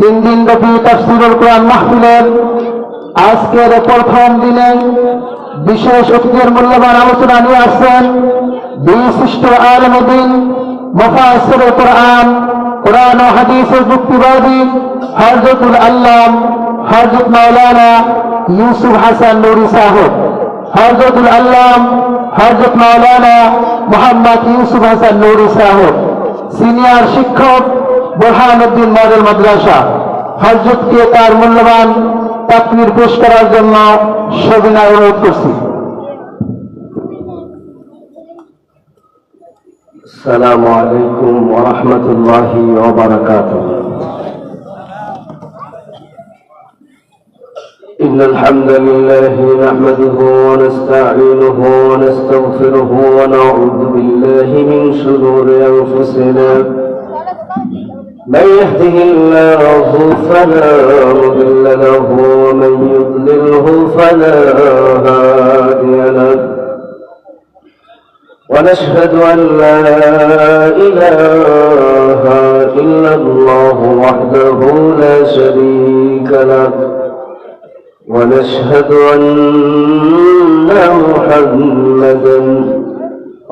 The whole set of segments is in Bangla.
তিন দিন ব্যাপী তাফসীরুল কোরআন মাহফিলের আজকের প্রথম দিনে বিশেষ অতিথির মূল্যবান আলোচনা নিয়ে আসছেন বিশিষ্ট আলেমে দ্বীন মুফাসসিরুল কোরআন, কোরআন ও হাদিসের যুক্তিবাদী হযরতুল আল্লাম হযরত মাওলানা ইউসুফ হাসান নুরী সাহেব। হযরতুল আল্লাম হযরত মাওলানা মুহাম্মদ ইউসুফ হাসান নুরী সাহেব, সিনিয়র শিক্ষক বুরহানুদ্দিন মডেল মাদ্রাসা। হযরতকে তার মূল্যবান তাকরীর পেশ করার জন্য সবিনয় অনুরোধ করছি। السلام عليكم ورحمة الله وبركاته. إن الحمد لله نحمده ونستعينه ونستغفره ونعوذ بالله من شرور أنفسنا. من يهده الله فلا مضل له ومن يضلله فلا هادي له. ونشهد أن لا إله إلا الله وحده لا شريك له. ونشهد أن محمدا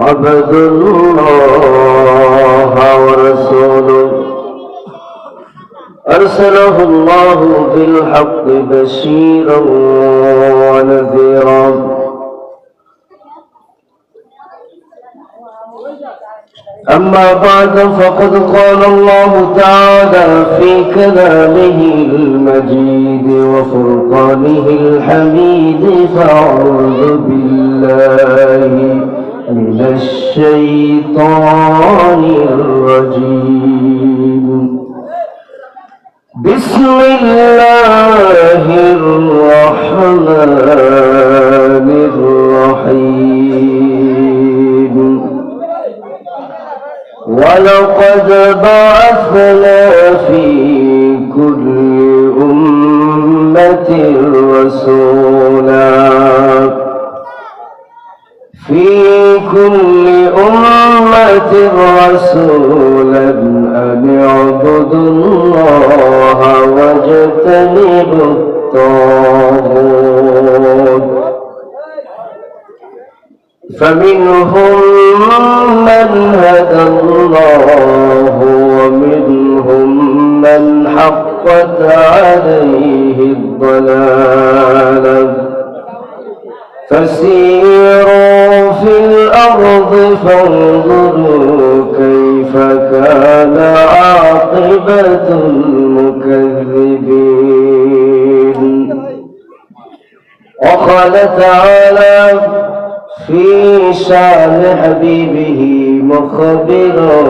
عبد الله ورسوله أرسله الله بالحق بشيرا ونذيرا. أما بعد فقد قال الله تعالى في كلامه المجيد وفرقانه الحميد. فأعوذ بالله من الشيطان الرجيم. بسم الله الرحمن الرحيم. ولقد بعثنا في كل أمة رسولا أن اعبدوا الله واجتنبوا الطاغوت. فمنهم من هدى الله ومنهم من حقت عليه الضلالة. فسيروا في الأرض فانظروا كيف كان عاقبة المكذبين. وقال تعالى في شأن حبيبه مخبرا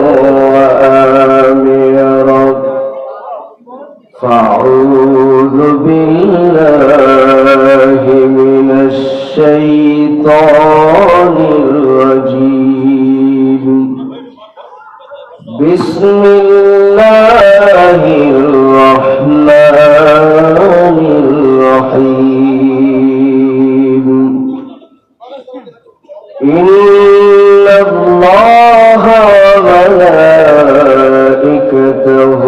وآمرا. فأعوذ بالله من الشيطان الرجيم. بسم الله الرحمن الرحيم. إن الله وملائكته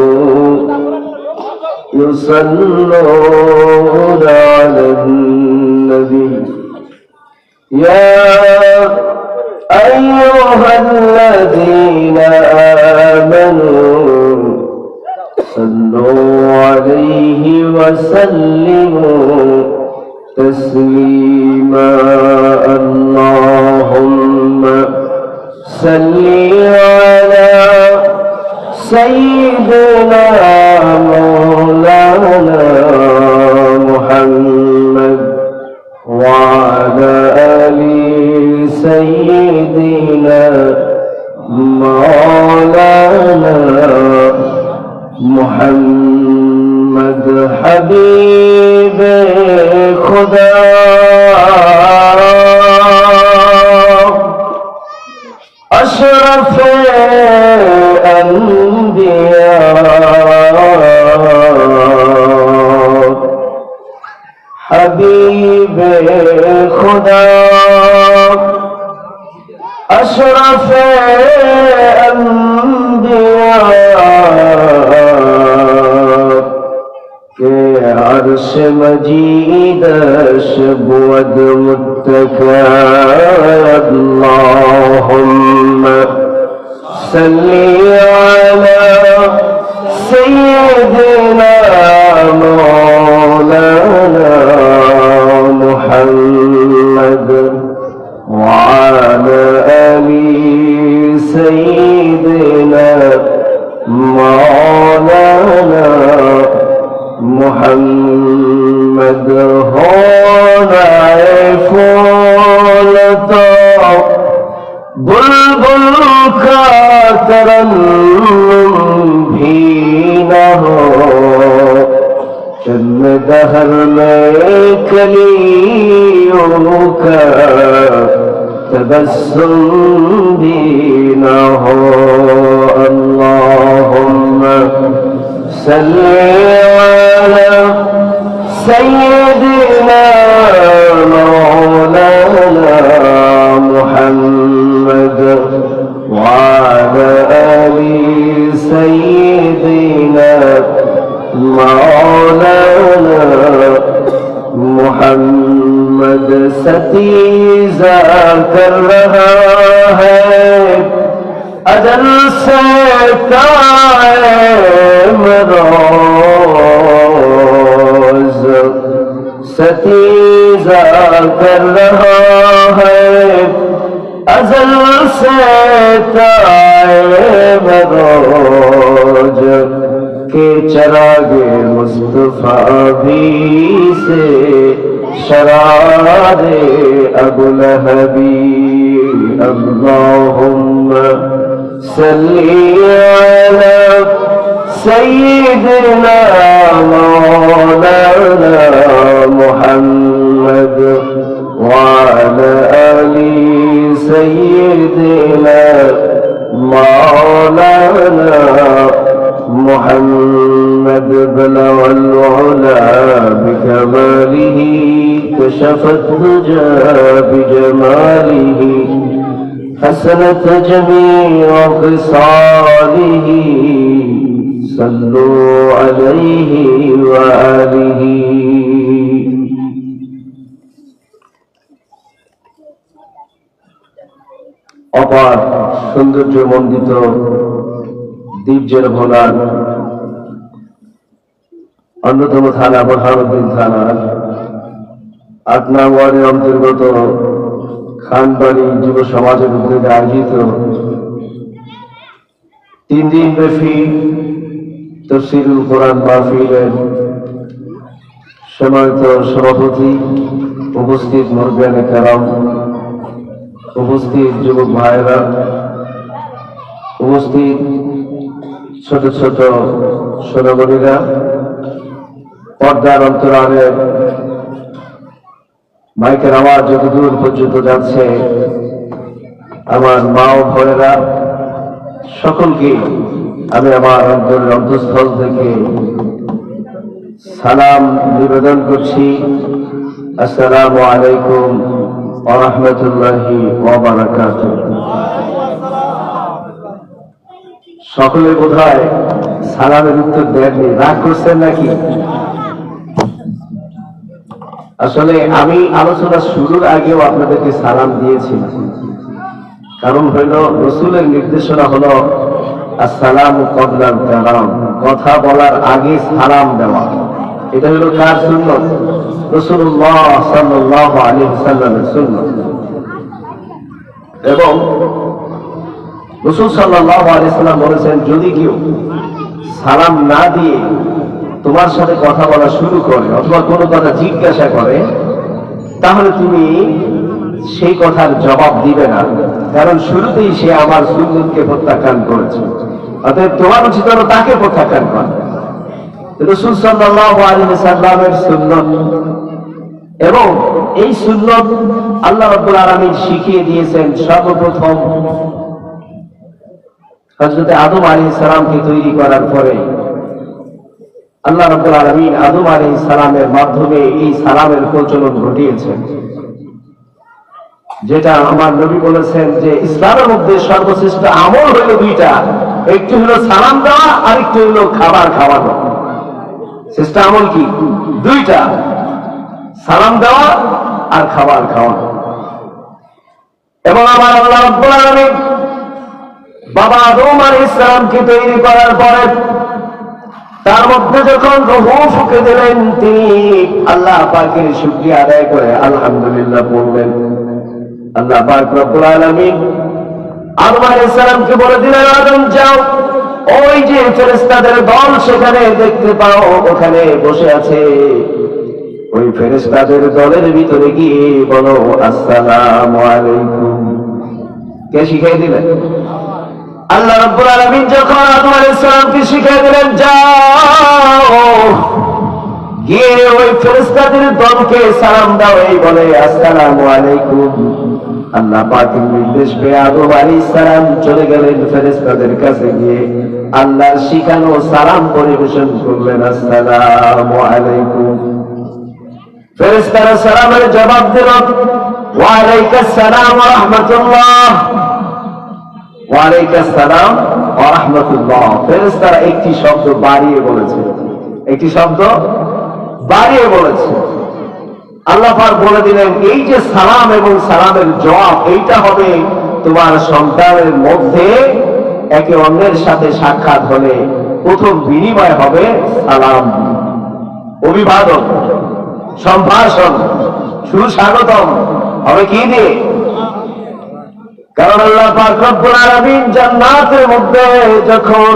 يصلون على النبي يا أيها الذين آمنوا صلوا عليه وسلموا تسليما. اللهم صل على سيدنا مولانا محمد وعلى آل سيدنا مولانا محمد حبيب خدا أشرف الأنبياء حبيب خدا أشرف الأنبياء عرش مجيدش بود متكا اللهم صل على سيدنا مولانا محمد وعلى آل سيدنا مولانا محمد هنا فولتا بلبل کا ترنم بھی نہ ہو چند دہر میں کلیوں کا تبسم بھی نہ ہو اللہم صلی علی سیدنا مولانا محمد وعلى آل سيدنا مولانا محمد ستیزہ کر رہا ہے اجل سے قائم روز ستیزہ کر رہا ہے ازل سے قائم روز کے چراغ مصطفیٰ بھی سے شرار ابو لہبی اللہم صلی علی سیدنا مولانا محمد وعلى آل سيدنا مولانا محمد بلغ العلا بكماله كشف الدجى بجماله حسنت جميع خصاله صلوا عليه وآله অপার সৌন্দর্য মণ্ডিত দ্বীপজের ভোলার অন্যতম থানা বোরহানুদ্দিন থানার ৮ নং ওয়ার্ডের অন্তর্গত খানবাড়ি যুব সমাজের উদ্যোগে আয়োজিত 3 দিন ব্যাপী তাফসীরুল কোরআন মাহফিলের সম্মানিত সভাপতি, উপস্থিত মুরব্বিয়ানে কেরাম, উপস্থিত যুবক ভাইরা, উপস্থিত ছোট ছোট সোনামণিরা, পর্দার অন্তরালে মাইকের আওয়াজ যতদূর পর্যন্ত যাচ্ছে আমার মা ও ভয়েরা, সকলকে আমি আমার অন্তরের অন্তঃস্থল থেকে সালাম নিবেদন করছি। আসসালামু আলাইকুম ওয়া রাহমাতুল্লাহি ওয়া বারাকাতুহু। সকলে বোধহয় সালামের উত্তর দেননি, রাগ করছেন নাকি? আসলে আমি আলোচনা শুরুর আগেও আপনাদেরকে সালাম দিয়েছি, কারণ হইল রাসূলের নির্দেশনা হলো আসসালামু ক্বাবলাল কালাম, কথা বলার আগে সালাম দেওয়া। এটা হলো কার সুন্নাত? রাসূলুল্লাহ সাল্লাল্লাহু আলাইহি ওয়াসাল্লামের সুন্নাত। এবং রাসূল সাল্লাল্লাহু আলাইহি ওয়াসাল্লাম বলেছেন, যদি কেউ সালাম না দিয়ে তোমার সাথে কথা বলা শুরু করে অথবা কোনো কথা জিজ্ঞাসা করে, তাহলে তুমি সেই কথার জবাব দিবে না, কারণ শুরুতেই সে আমার সুন্নতকে প্রত্যাখ্যান করেছে। অতএব তোমার উচিত হলো তাকে প্রত্যাখ্যান করা। রাসূল সাল্লাল্লাহু আলাইহি ওয়াসাল্লামের সুন্নাত, এবং এই সুন্নাত আল্লাহ রাব্বুল আলামিন শিখিয়ে দিয়েছেন সর্বপ্রথম হযরত আদম আলাইহিস সালামকে তৈরি করার পরে। আল্লাহ রাব্বুল আলামিন আদম আলাইহিস সালামের মাধ্যমে এই সালামের প্রচলন ঘটিয়েছেন, যেটা আমার নবী বলেছেন যে ইসলামের মধ্যে সর্বশ্রেষ্ঠ আমল হলো দুইটা, একটি হলো সালাম দেওয়া আর একটি হলো খাবার খাওয়ানো। শ্রেষ্ঠ আমল কি? দুইটা, সালাম দেওয়া আর খাবার খাওয়া। এবং আমার আল্লাহ রাব্বুল আলামিন বাবা আদম আলাইহিস সালামকে তৈরি করার পরে তার মধ্যে যখন রূহ ফুঁকে দিলেন, তিনি আল্লাহ পাকের শুকরিয়া আদায় করে আলহামদুলিল্লাহ বললেন। আল্লাহ পাক রব্বুল আলামিন আদম আলাইহিস সালামকে বলে দিলেন, আদম যাও, ওই যে ফেরেশতাদের দল সেখানে দেখতে পাও, ওখানে বসে আছে, ওই ফেরেশতাদের দলের ভিতরে গিয়ে বলো আসসালামু আলাইকুম। কে শিখিয়ে দিলেন? আল্লাহ রাব্বুল আলামিন যখন আদম আলাইহিস সালামকে শিখিয়ে দিলেন, যাও গিয়ে ওই ফেরেশতাদের দলকে সালাম দাও, এই বলে আসসালামু আলাইকুম। আল্লাহ পাকের নির্দেশ পেয়ে আদম আলাইহিস সালাম চলে গেলেন ফেরেশতাদের কাছে, গিয়ে আল্লাহর শিখানো সালাম পরিবেশন করলেন, আসসালামু আলাইকুম। ফেরেশতারা সালামের জবাব দিল, ওয়া আলাইকাস সালাম ওয়া রাহমাতুল্লাহ, ওয়া আলাইকাস সালাম ওয়া রাহমাতুল্লাহ। ফেরেশতারা একটি শব্দ বাড়িয়ে বলেছে, একটি শব্দ বাড়িয়ে বলেছে। আল্লাহ পাক বলে দিলেন, এই যে সালাম এবং সালামের জবাব, এইটা হবে তোমার সন্তানের মধ্যে একে অন্যের সাথে সাক্ষাৎ হলে প্রথম বিনিময় হবে সালাম, অভিবাদন, সম্ভাষণ, সুস্বাগতম হবে কি দিয়ে? কারণ আল্লাহ পাক রব্বুল আলামিন জান্নাতের মধ্যে যখন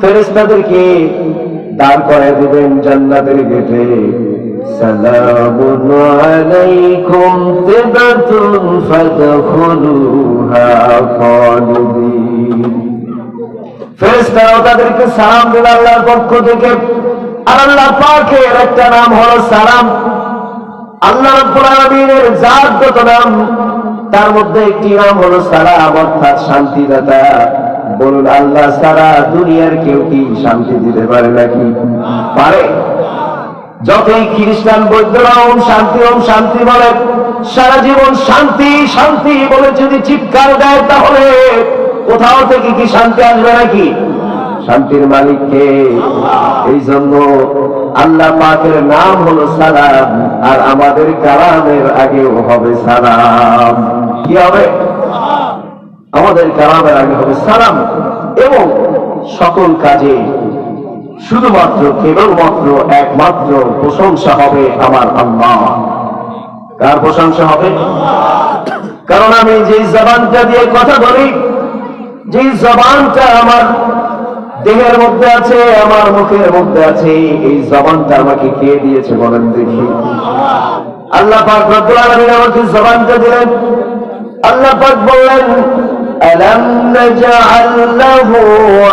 ফেরেশতাদেরকে দাঁড় করায় দিবেন জান্নাতের গেটে, সালামুন আলাইকুম তিবতুম ফাদখুলুহা খালিদিন। ফেরেশতারাও তাদেরকে সালাম দিল আল্লাহর পক্ষ থেকে। আর আল্লাহ পাকের একটা নাম হলো সালাম। আল্লাহ রাব্বুল আলামিনের জাতগত নাম, তার মধ্যে একটি নাম হলো সালাম, অর্থাৎ শান্তিদাতা। বলুন, আল্লাহ সারা দুনিয়ার কেউ কি শান্তি দিতে পারে নাকি? পারে? যতই খ্রিস্টান বৌদ্ধরা ওম শান্তি বলে, সারা জীবন শান্তি শান্তি বলে যদি চিৎকার দেয়, তাহলে কোথাও থেকে কি শান্তি আসবে নাকি? শান্তির মালিককে। এই জন্য আল্লাহ পাকের নাম হলো সালাম, আর আমাদের কালামের আগেও হবে সালাম। কি হবে? আমাদের কালামের আগে হবে সালাম। এবং সকল কাজে শুধুমাত্র কেবলমাত্র একমাত্র প্রশংসা হবে আমার আল্লাহ। কার প্রশংসা হবে? কারণ আমি যে জবানটা দিয়ে কথা বলি, যে জবানটা আমার দেহের মধ্যে আছে, আমার মুখের মধ্যে আছে, এই জবানটা আমাকে কে দিয়েছে বলেন দেখি? আল্লাহ পাক রব্বুল আলামিন আমাকে জবানটা দিলেন। আল্লাহ পাক বললেন, আলাম নাজআল লাহু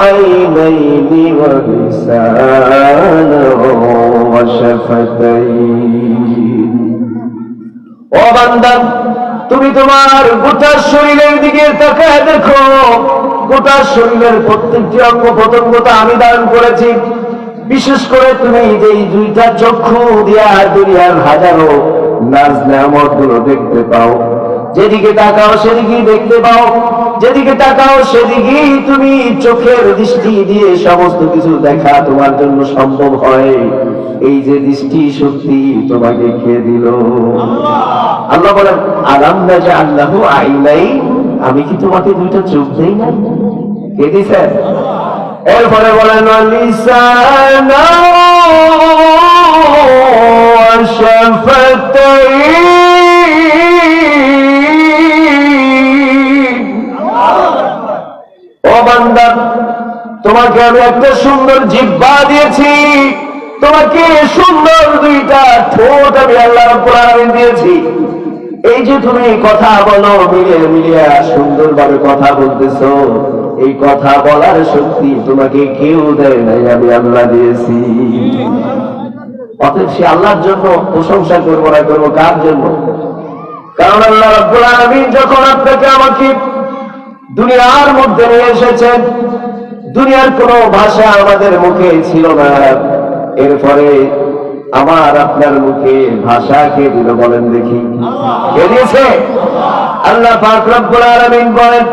আইনাইনি ওয়া লিসানান ওয়া শাফাতাইন। ও বান্দা, তুমি তোমার গোটা শরীরের দিকে তাকায় দেখো, গোটা শরীরের প্রত্যেকটি অঙ্গ প্রত্যঙ্গতা আমি দান করেছি। বিশেষ করে তুমি যেই দুইটা চক্ষু দিয়া দুনিয়ার হাজারো নাজ নেয়ামত গুলো দেখতে পাও, যেদিকে তাকাও সেদিকেই দেখতে পাও, যেদিকে তাকাও সেদিকেই তুমি চোখের দৃষ্টি দিয়ে সমস্ত কিছু দেখা তোমার জন্য সম্ভব হয়। এই যে দৃষ্টি শক্তি তোমাকে কে দিল? আল্লাহ বলেন, আলাম নাজআল লাহু আইনাইন, আমি কি তোমাকে দুইটা চোখ দেই না? কে দিছে? এরপরে বলেন, লিসানা ওয়া শাফাতাইন। ও বান্দা, তোমাকে আমি একটা সুন্দর জিহ্বা দিয়েছি, তোমাকে সুন্দর দুইটা ঠোঁট আমি আল্লাহ রাব্বুল আলামিন দিয়েছি। এই যে তুমি কথা বলো, মিলিয়ে মিলিয়ে সুন্দরভাবে কথা বলতেছো, এই কথা বলার শক্তি তোমাকে কেউ দেয় নাই, আমি আল্লাহ দিয়েছি। অতএব সে আল্লাহর জন্য প্রশংসা করবো না করবো কার জন্য? কারণ আল্লাহ রাব্বুল আলামিন যখন আপনাকে আমাকে দুনিয়ার মধ্যে নিয়ে এসেছেন, দুনিয়ার কোনো ভাষা আমাদের মুখে ছিল না, এরপরে আমার আপনার মুখে ভাষা কে দিল বলেন দেখি? কে দিয়েছে? আল্লাহ পাক রব্বুল আলামিন বলেন,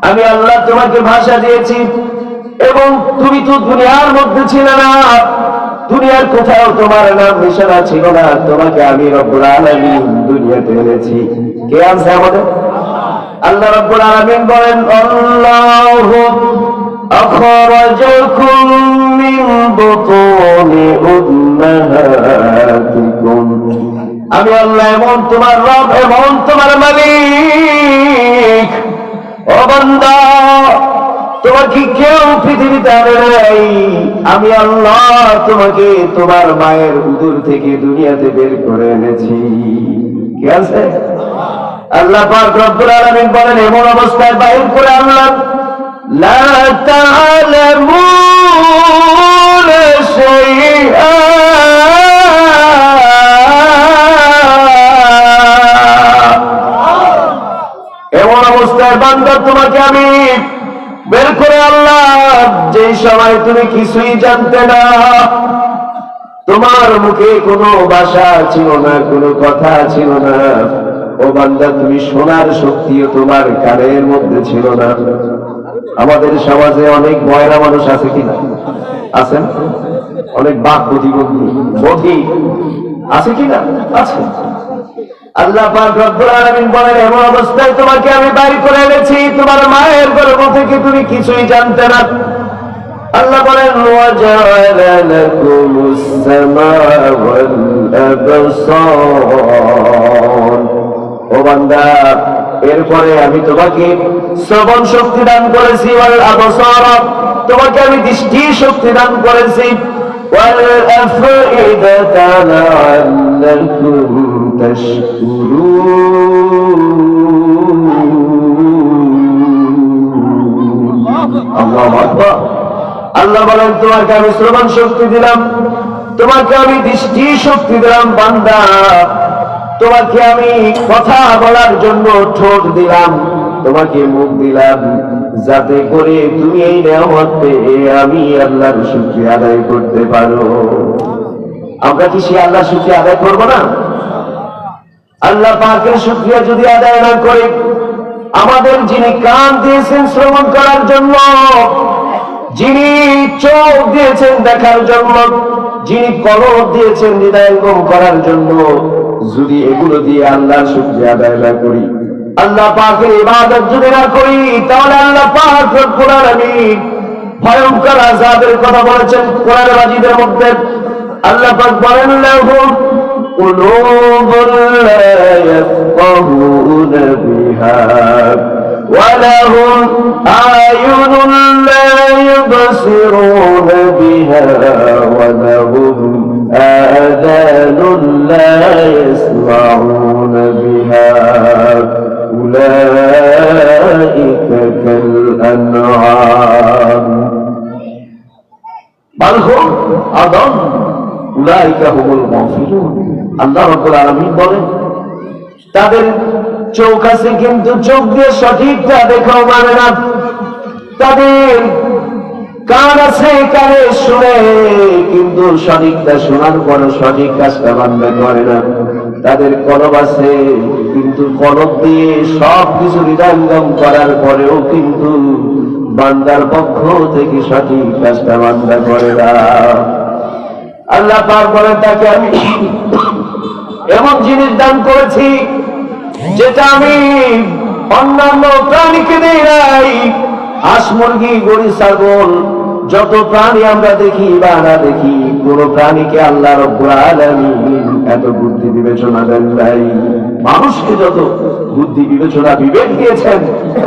আমি আল্লাহ তোমাকে ভাষা দিয়েছি, এবং তুমি তো দুনিয়ার মধ্যে ছিলে না, দুনিয়ার কোথাও তোমার নাম নিশানা ছিল না, তোমাকে আমি রব্বুল আলামিন দুনিয়াতে এনেছি। কে আনছে আমাদের? আল্লাহ রব্বুল আলামিন বলেন, আল্লাহু আখরাজাকুম মিন বুতুনি উম্মাহাতিকুম। আমি আল্লাহ এমন তোমার রব, এমন তোমার মালিক। ও বান্দা, তোমাকে কেউ পৃথিবীতে আনে নাই, আমি আল্লাহ তোমাকে তোমার মায়ের উদর থেকে দুনিয়াতে বের করে এনেছি। কি আছে? আল্লাহ পাক রব্বুল আলামিন বলেন, এমন অবস্থায় বাইর করে আনলাম, লা তা'লামুনা শাইআ, এমন অবস্থায় বান্দা তোমাকে আমি বের করে আনলাম যে সময় তুমি কিছুই জানতে না, তোমার মুখে কোনো ভাষা ছিল না, কোনো কথা ছিল না। ও বান্দা, তুমি শোনার শক্তিও তোমার কানের মধ্যে ছিল না। আমাদের সমাজে অনেক ময়রা মানুষ আছে কিনা? আছেন? অনেক বাক প্রতিবন্ধী বধি আছে কিনা? আছে। আল্লাহ পাক রব্বুল আলামিন বলেন, এমন অবস্থায় তোমাকে আমি বাইর করে এনেছি তোমার মায়ের গর্ভ থেকে, তুমি কিছুই জানতে না। আল্লাহ বলেন, ওয়াজআলা লাকুমুস সামা'a ওয়াল আবসার। ও বান্দা, এরপরে আমি তোমাকে শ্রবণ শক্তি দান করেছি, ওয়াল আবসার, তোমাকে আমি দৃষ্টি শক্তি দান করেছি, ওয়াল আফইদাতা লা'আল্লাকুম তাশকুরুন। আল্লাহু আকবার। আল্লাহ বলেন, তোমাকে আমি শ্রবণ শক্তি দিলাম, তোমাকে আমি দৃষ্টি শক্তি দিলাম। বান্দা, তোমাকে আমি কথা বলার জন্য ঠোঁট দিলাম, তোমাকে মুখ দিলাম, যাতে করে তুমি এই নিয়ামত পেয়ে আমি আল্লাহর শুকরিয়া আদায় করতে পারো। আমরা কি সে আল্লাহর শুকরিয়া আদায় করব না? আল্লাহ পাকের শুকরিয়া যদি আদায় না করি, আমাদের যিনি কান দিয়েছেন শ্রবণ করার জন্য, যিনি চোখ দিয়েছেন দেখার জন্য, যিনি কলব দিয়েছেন হৃদয়ঙ্গম করার জন্য, যদি এগুলো দিয়ে আল্লাহর শুকরিয়া আদায় না করি, আল্লাহ পাকের ইবাদত যদি না করি, তাহলে আল্লাহ পাক রব্বুল আলামিন ভয়ঙ্কর আযাবের কথা বলেছেন কোরআন মাজিদের মধ্যে। আল্লাহ পাক বলেন, লাহুম কুলুবুন লা ইয়াফকাহুনা বিহা ওয়া লাহুম আ'য়ুনুন লা ইউবসিরুনা বিহা ওয়া লাহুম আযানুন লা ইয়াসমাউনা বিহা উলাইকা কাল আনআম বাল হুম আদাল উলাইকা হুমুল গাফিলুন। আল্লাহ রাব্বুল আলামিন বলেন, তাদের চোখ আছে কিন্তু চোখ দিয়ে সঠিকটা দেখাও মানে না, তাদের কান আছে কানে শুনে কিন্তু সঠিকটা শোনার পরে সঠিক কাজটা বান্দা করে না, তাদের কলব আছে কিন্তু কলব দিয়ে সব কিছু হৃদয়ঙ্গম করার পরেও কিন্তু বান্দার পক্ষ থেকে সঠিক কাজটা বান্দা করে না। আল্লাহ পাক বলেন, তাকে আমি এমন জিনিস দান করেছি যেটা আমি অন্যান্য প্রাণীকে দেই নাই। হাঁস, মুরগি, গরু, ছাগল, যত প্রাণী আমরা দেখি বা না দেখি, কোন প্রাণীকে আল্লাহ রাব্বুল আলামিন এত বুদ্ধি বিবেচনা দেন নাই। মানুষকে যত বুদ্ধি বিবেচনা বিবেক দিয়েছেন,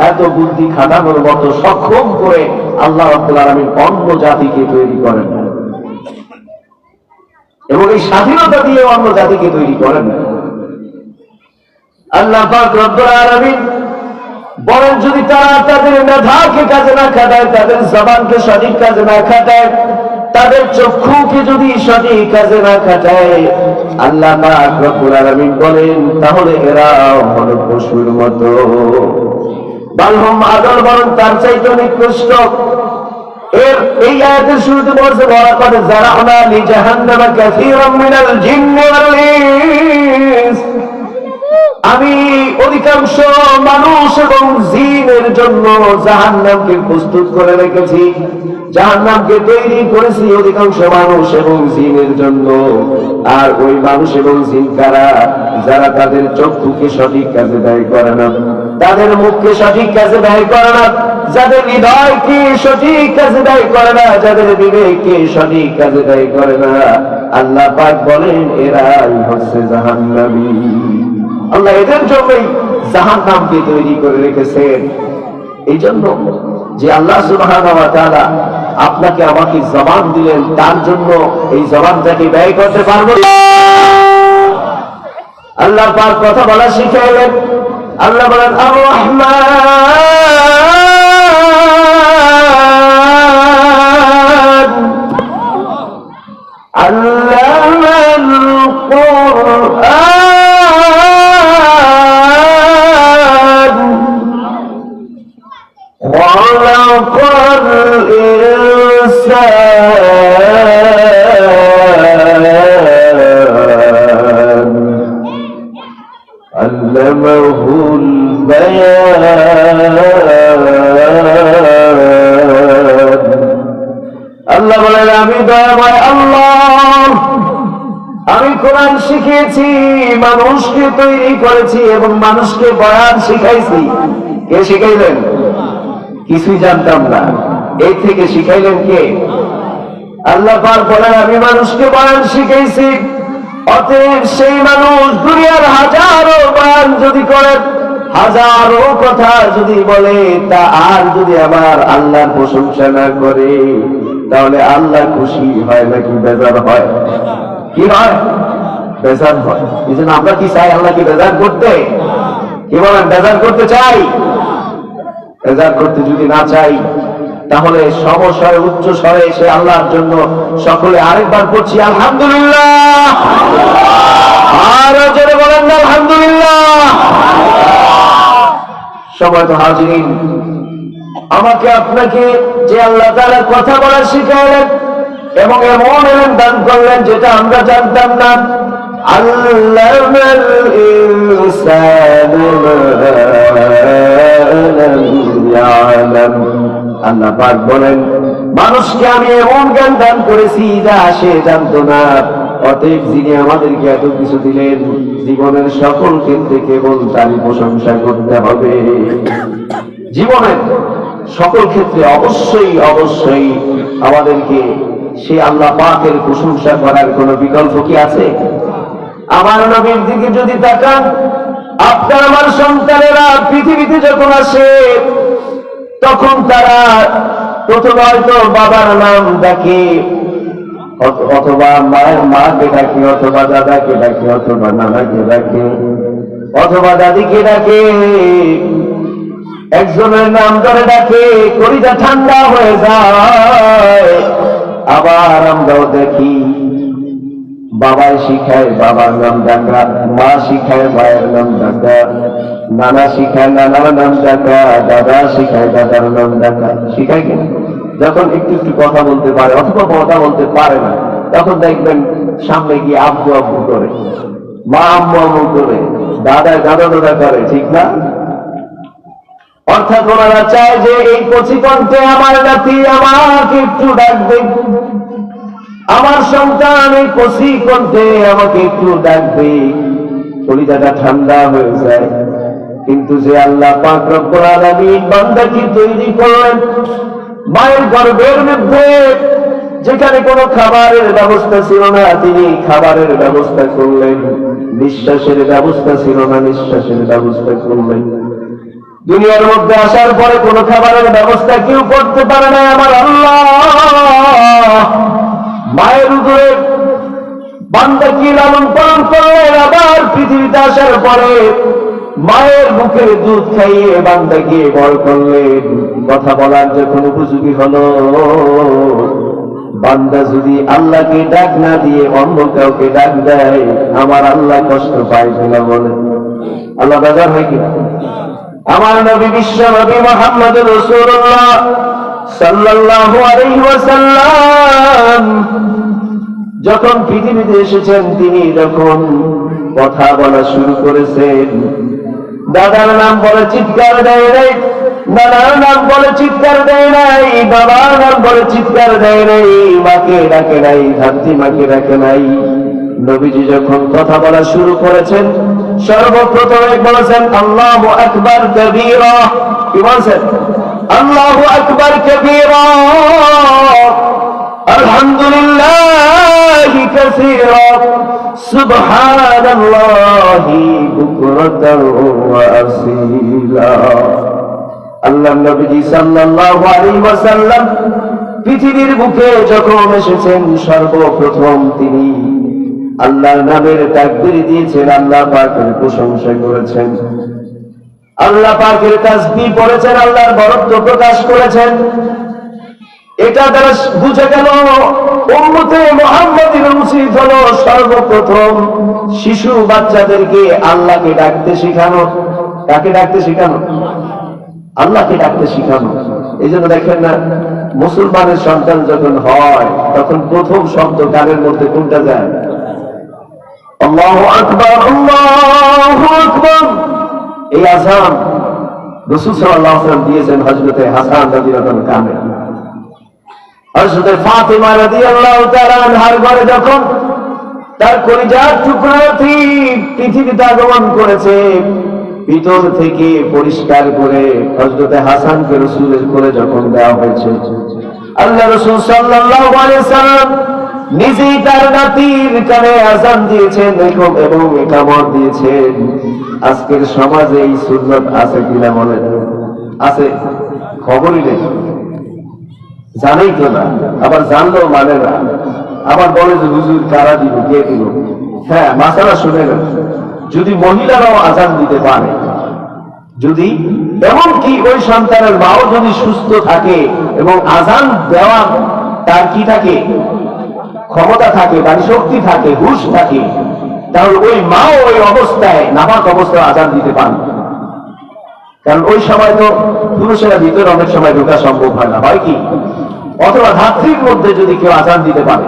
এত বুদ্ধি খাটানোর মতো সক্ষম করে আল্লাহ রাব্বুল আলামিন অন্য জাতিকে তৈরি করেন না, এবং এই স্বাধীনতা দিয়ে অন্য জাতিকে তৈরি করেন না। আল্লাহ পাক রব্বুল আলামিন বলেন, যদি তারা তাদের মেধাকে কাজে না খাটায়, তাদের জবানকে সঠিক কাজে না খাটায়, তাদের চক্ষুকে যদি সঠিক কাজে না খাটায়, আল্লাহ পাক রব্বুল আলামিন বলেন, তাহলে এরা হলো পশুর মতো। বালহুম আদল, বরং তার চাইতে নিকৃষ্ট। এর এই আয়াতের শুরুতে বলছে, ওয়ালাকাদ যারা'না লিজাহান্নামা কাসীরাম মিনাল জিন্নি ওয়াল ইনস, আমি অধিকাংশ মানুষ এবং জিনের জন্য জাহান্নামকে প্রস্তুত করে রেখেছি, জাহান্নামকে তৈরি করেছি অধিকাংশ মানুষ এবং জিনের জন্য। আর ওই মানুষ এবং জিন কারা? যারা তাদের চক্ষুকে সঠিক কাজে ব্যয় করে না, তাদের মুখকে সঠিক কাজে ব্যয় করে না, যাদের হৃদয়কে সঠিক কাজে ব্যয় করে না, যাদের বিবেককে সঠিক কাজে ব্যয় করে না, আল্লাহ পাক বলেন এরাই হচ্ছে জাহান্নামী। আল্লাহ এদের জন্যই জাহান্নামকে তৈরি করে রেখেছেন। এই জন্য যে আল্লাহ সুবহানাহু ওয়া তাআলা আপনাকে আমাকে জবান দিলেন, তার জন্য এই জবানটাকে ব্যয় করতে পারবো না। আল্লাহ পাক কথা বলা শিখাইলেন। আল্লাহ বলেন আর রহমান আল্লামাল কুরআন খলাকাল ইনসান আল্লামাহুল বায়ান। আল্লাহ বলেন আমি দয়াময় আল্লাহ, আমি কোরআন শিখিয়েছি, মানুষকে তৈরি করেছি এবং মানুষকে বয়ান শিখাইছি। কে শিখাইলেন? কিছুই জানতাম না, এই থেকে শিখাইলেন কে? আল্লাহ পাক বলেন আমি মানুষকে বয়ান শিখাইছি। অতএব সেই মানুষ দুনিয়ার হাজারো বয়ান যদি করে, হাজারো কথা যদি বলে, তা আর যদি আমার আল্লাহর প্রশংসা না করে, তাহলে আল্লাহ খুশি হয় নাকি বেজার হয়? কি হয়? বেজার হয়। এই জন্য আমরা কি চাই? আল্লাহ কি বেজার করতে? কি বলেন? বেজার করতে চাই? বেজার করতে যদি না চাই, তাহলে সমস্বরে উচ্চ স্বরে সে আল্লাহর জন্য সকলে আরেকবার পড়ছি আলহামদুলিল্লাহ। আর জোরে বলেন না আলহামদুলিল্লাহ। সবাই তো হাজিরিন, আমাকে আপনাকে যে আল্লাহ তাআলা কথা বলা শিখালেন এবং এমন এলেন দান করলেন যেটা আমরা জানতাম না। আল্লামাল ইনসানা মা লাম ইয়ালাম। আল্লাহ পাক বলেন মানুষকে আমি এমন জ্ঞান দান করেছি যা সে জানতো না। অতএব যিনি আমাদেরকে এত কিছু দিলেন, জীবনের সকল ক্ষেত্রে কেবল তারই প্রশংসা করতে হবে। জীবনের সকল ক্ষেত্রে অবশ্যই অবশ্যই আমাদেরকে সে আল্লাহ পাকের প্রশংসা করার কোন বিকল্প কি আছে? আমার নবীর দিকে যদি তাকান, আপনার আমার সন্তানেরা পৃথিবীতে যখন আসে, তখন তারা প্রথমে হয়তো বাবার নাম ডাকে, অথবা মায়ের মাকে ডাকে, অথবা দাদাকে ডাকে, অথবা নানাকে ডাকে, অথবা দাদিকে ডাকে। একজনের নাম ধরে ডাকে, কলিজা ঠান্ডা হয়ে যায়। আবার আমরাও দেখি বাবাই শিখায় বাবার নাম ডাকা, মা শিখায় মায়ের নাম ডাকা, নানা শিখায় নানার নাম ডাকা, দাদা শিখায় দাদার নাম ডাকা। শিখায় কিনা? যখন একটু একটু কথা বলতে পারে অথবা কথা বলতে পারে না, তখন দেখবেন সামনে গিয়ে আব্বু আব্বু করে, মা আম্মু আম্মু করে, দাদা দাদা দাদা করে, ঠিক না? অর্থাৎ ওনারা চায় যে এই কচি কণ্ঠে আমার নাতি আমাকে একটু ডাকবে, আমার সন্তান এই কচি কণ্ঠে আমাকে একটু ডাকবে, কলিজাটা ঠান্ডা হয়ে যায়। কিন্তু যে আল্লাহ পাক রব্বুল আলামিন বান্দাকে তৈরি করলেন মায়ের গর্ভের মধ্যে, যেখানে কোনো খাবারের ব্যবস্থা ছিল না, তিনি খাবারের ব্যবস্থা করলেন। নিঃশ্বাসের ব্যবস্থা ছিল না, নিঃশ্বাসের ব্যবস্থা করলেন। দুনিয়ার মধ্যে আসার পরে কোনো খাবারের ব্যবস্থা কেউ করতে পারে না, আমার আল্লাহ। মায়ের উদরে বান্দাকে লালন পালন করলেন, আবার পৃথিবীতে আসার পরে মায়ের মুখের দুধ খাইয়ে বান্দাকে বড় করলেন। কথা বলার যখন উপযোগী হলো, বান্দা যদি আল্লাহকে ডাক না দিয়ে অন্য কাউকে ডাক দেয়, আমার আল্লাহ কষ্ট পায় কিনা বলে? আল্লাহ বেজার হয় কিনা? আমার নবী বিশ্ব নবী মুহাম্মদ রাসূলুল্লাহ সাল্লাল্লাহু আলাইহি ওয়াসাল্লাম যখন পৃথিবীতে এসেছেন, তিনি যখন কথা বলা শুরু করেছেন, দাদার নাম বলে চিৎকার দেয় নাই, নানার নাম বলে চিৎকার দেয় নাই, বাবার নাম বলে চিৎকার দেয় নাই, মাকে ডাকে নাই, ধাত্রী মাকে ডাকে নাই। নবীজি যখন কথা বলা শুরু করেছেন, সর্বপ্রথমে বলেছেন আল্লাহু আকবার কবীরা। কি বলছেন? আল্লাহু আকবার কবীরা, আলহামদুলিল্লাহি কাসীরা, সুবহানাল্লাহি বুকরাতান ওয়া আসীলা। আল্লাহ নবী সাল্লাল্লাহু আলাইহি ওয়াসাল্লাম পৃথিবীর বুকে যখন এসেছেন, সর্বপ্রথম তিনি আল্লাহর নামের তাকবীর দিয়েছেন, আল্লাহ পাকের প্রশংসা করেছেন, আল্লাহ পাকের তাসবিহ পড়েছেন, আল্লাহর বরত্ব প্রকাশ করেছেন। এটা দ্বারা বুঝে গেল উম্মতে মুহাম্মাদের উচিত হলো সর্বপ্রথম শিশু বাচ্চাদেরকে আল্লাহকে ডাকতে শেখানো। কাকে ডাকতে শেখানো? আল্লাহকে ডাকতে শেখানো। এই জন্য দেখেন না, মুসলমানের সন্তান যখন হয় তখন প্রথম শব্দ কানের মধ্যে কোনটা যায়? আল্লাহু আকবার, আল্লাহু আকবার। এই আযান রাসূল সাল্লাল্লাহু আলাইহি ওয়াসাল্লাম দিয়েছেন হযরতে হাসান রাদিয়াল্লাহু আনহু কানে। হযরতে ফাতিমা রাদিয়াল্লাহু তাআলা আনহার ঘরে যখন তার কলিজার টুকরাটি পৃথিবীতে আগমন করেছে, ভিতর থেকে পরিষ্কার করে হযরতে হাসানকে রাসূলের কোলে যখন দেওয়া হয়েছে, আল্লাহ রাসূল সাল্লাল্লাহু আলাইহি ওয়াসাল্লাম নিজেই তার নাতির কানে আযান দিয়েছেন এবং ইকামত দিয়েছেন। আজকের সমাজে এই সুন্নাত আছে কিনা বলেন? আছে? খবরই নেই, জানেই তো না, আবার জানলেও মানে না, আবার বলে যে হুজুর কারা দিব, কে দিব। হ্যাঁ, মাসালা শুনে না, যদি মহিলারাও আযান দিতে পারে, যদি এমনকি ওই সন্তানের মাও যদি সুস্থ থাকে এবং আযান দেওয়া তার কি থাকে, ক্ষমতা থাকে, তার শক্তি থাকে, হুঁশ থাকে, তাহলে ওই মাও ওই অবস্থায় নাপাক অবস্থায় আযান দিতে পারে। কারণ ওই সময় তো পুরুষেরা ভিতরে অনেক সময় ঢোকা সম্ভব হয় না, হয় কি? অথবা ধাত্রীর মধ্যে যদি কেউ আযান দিতে পারে,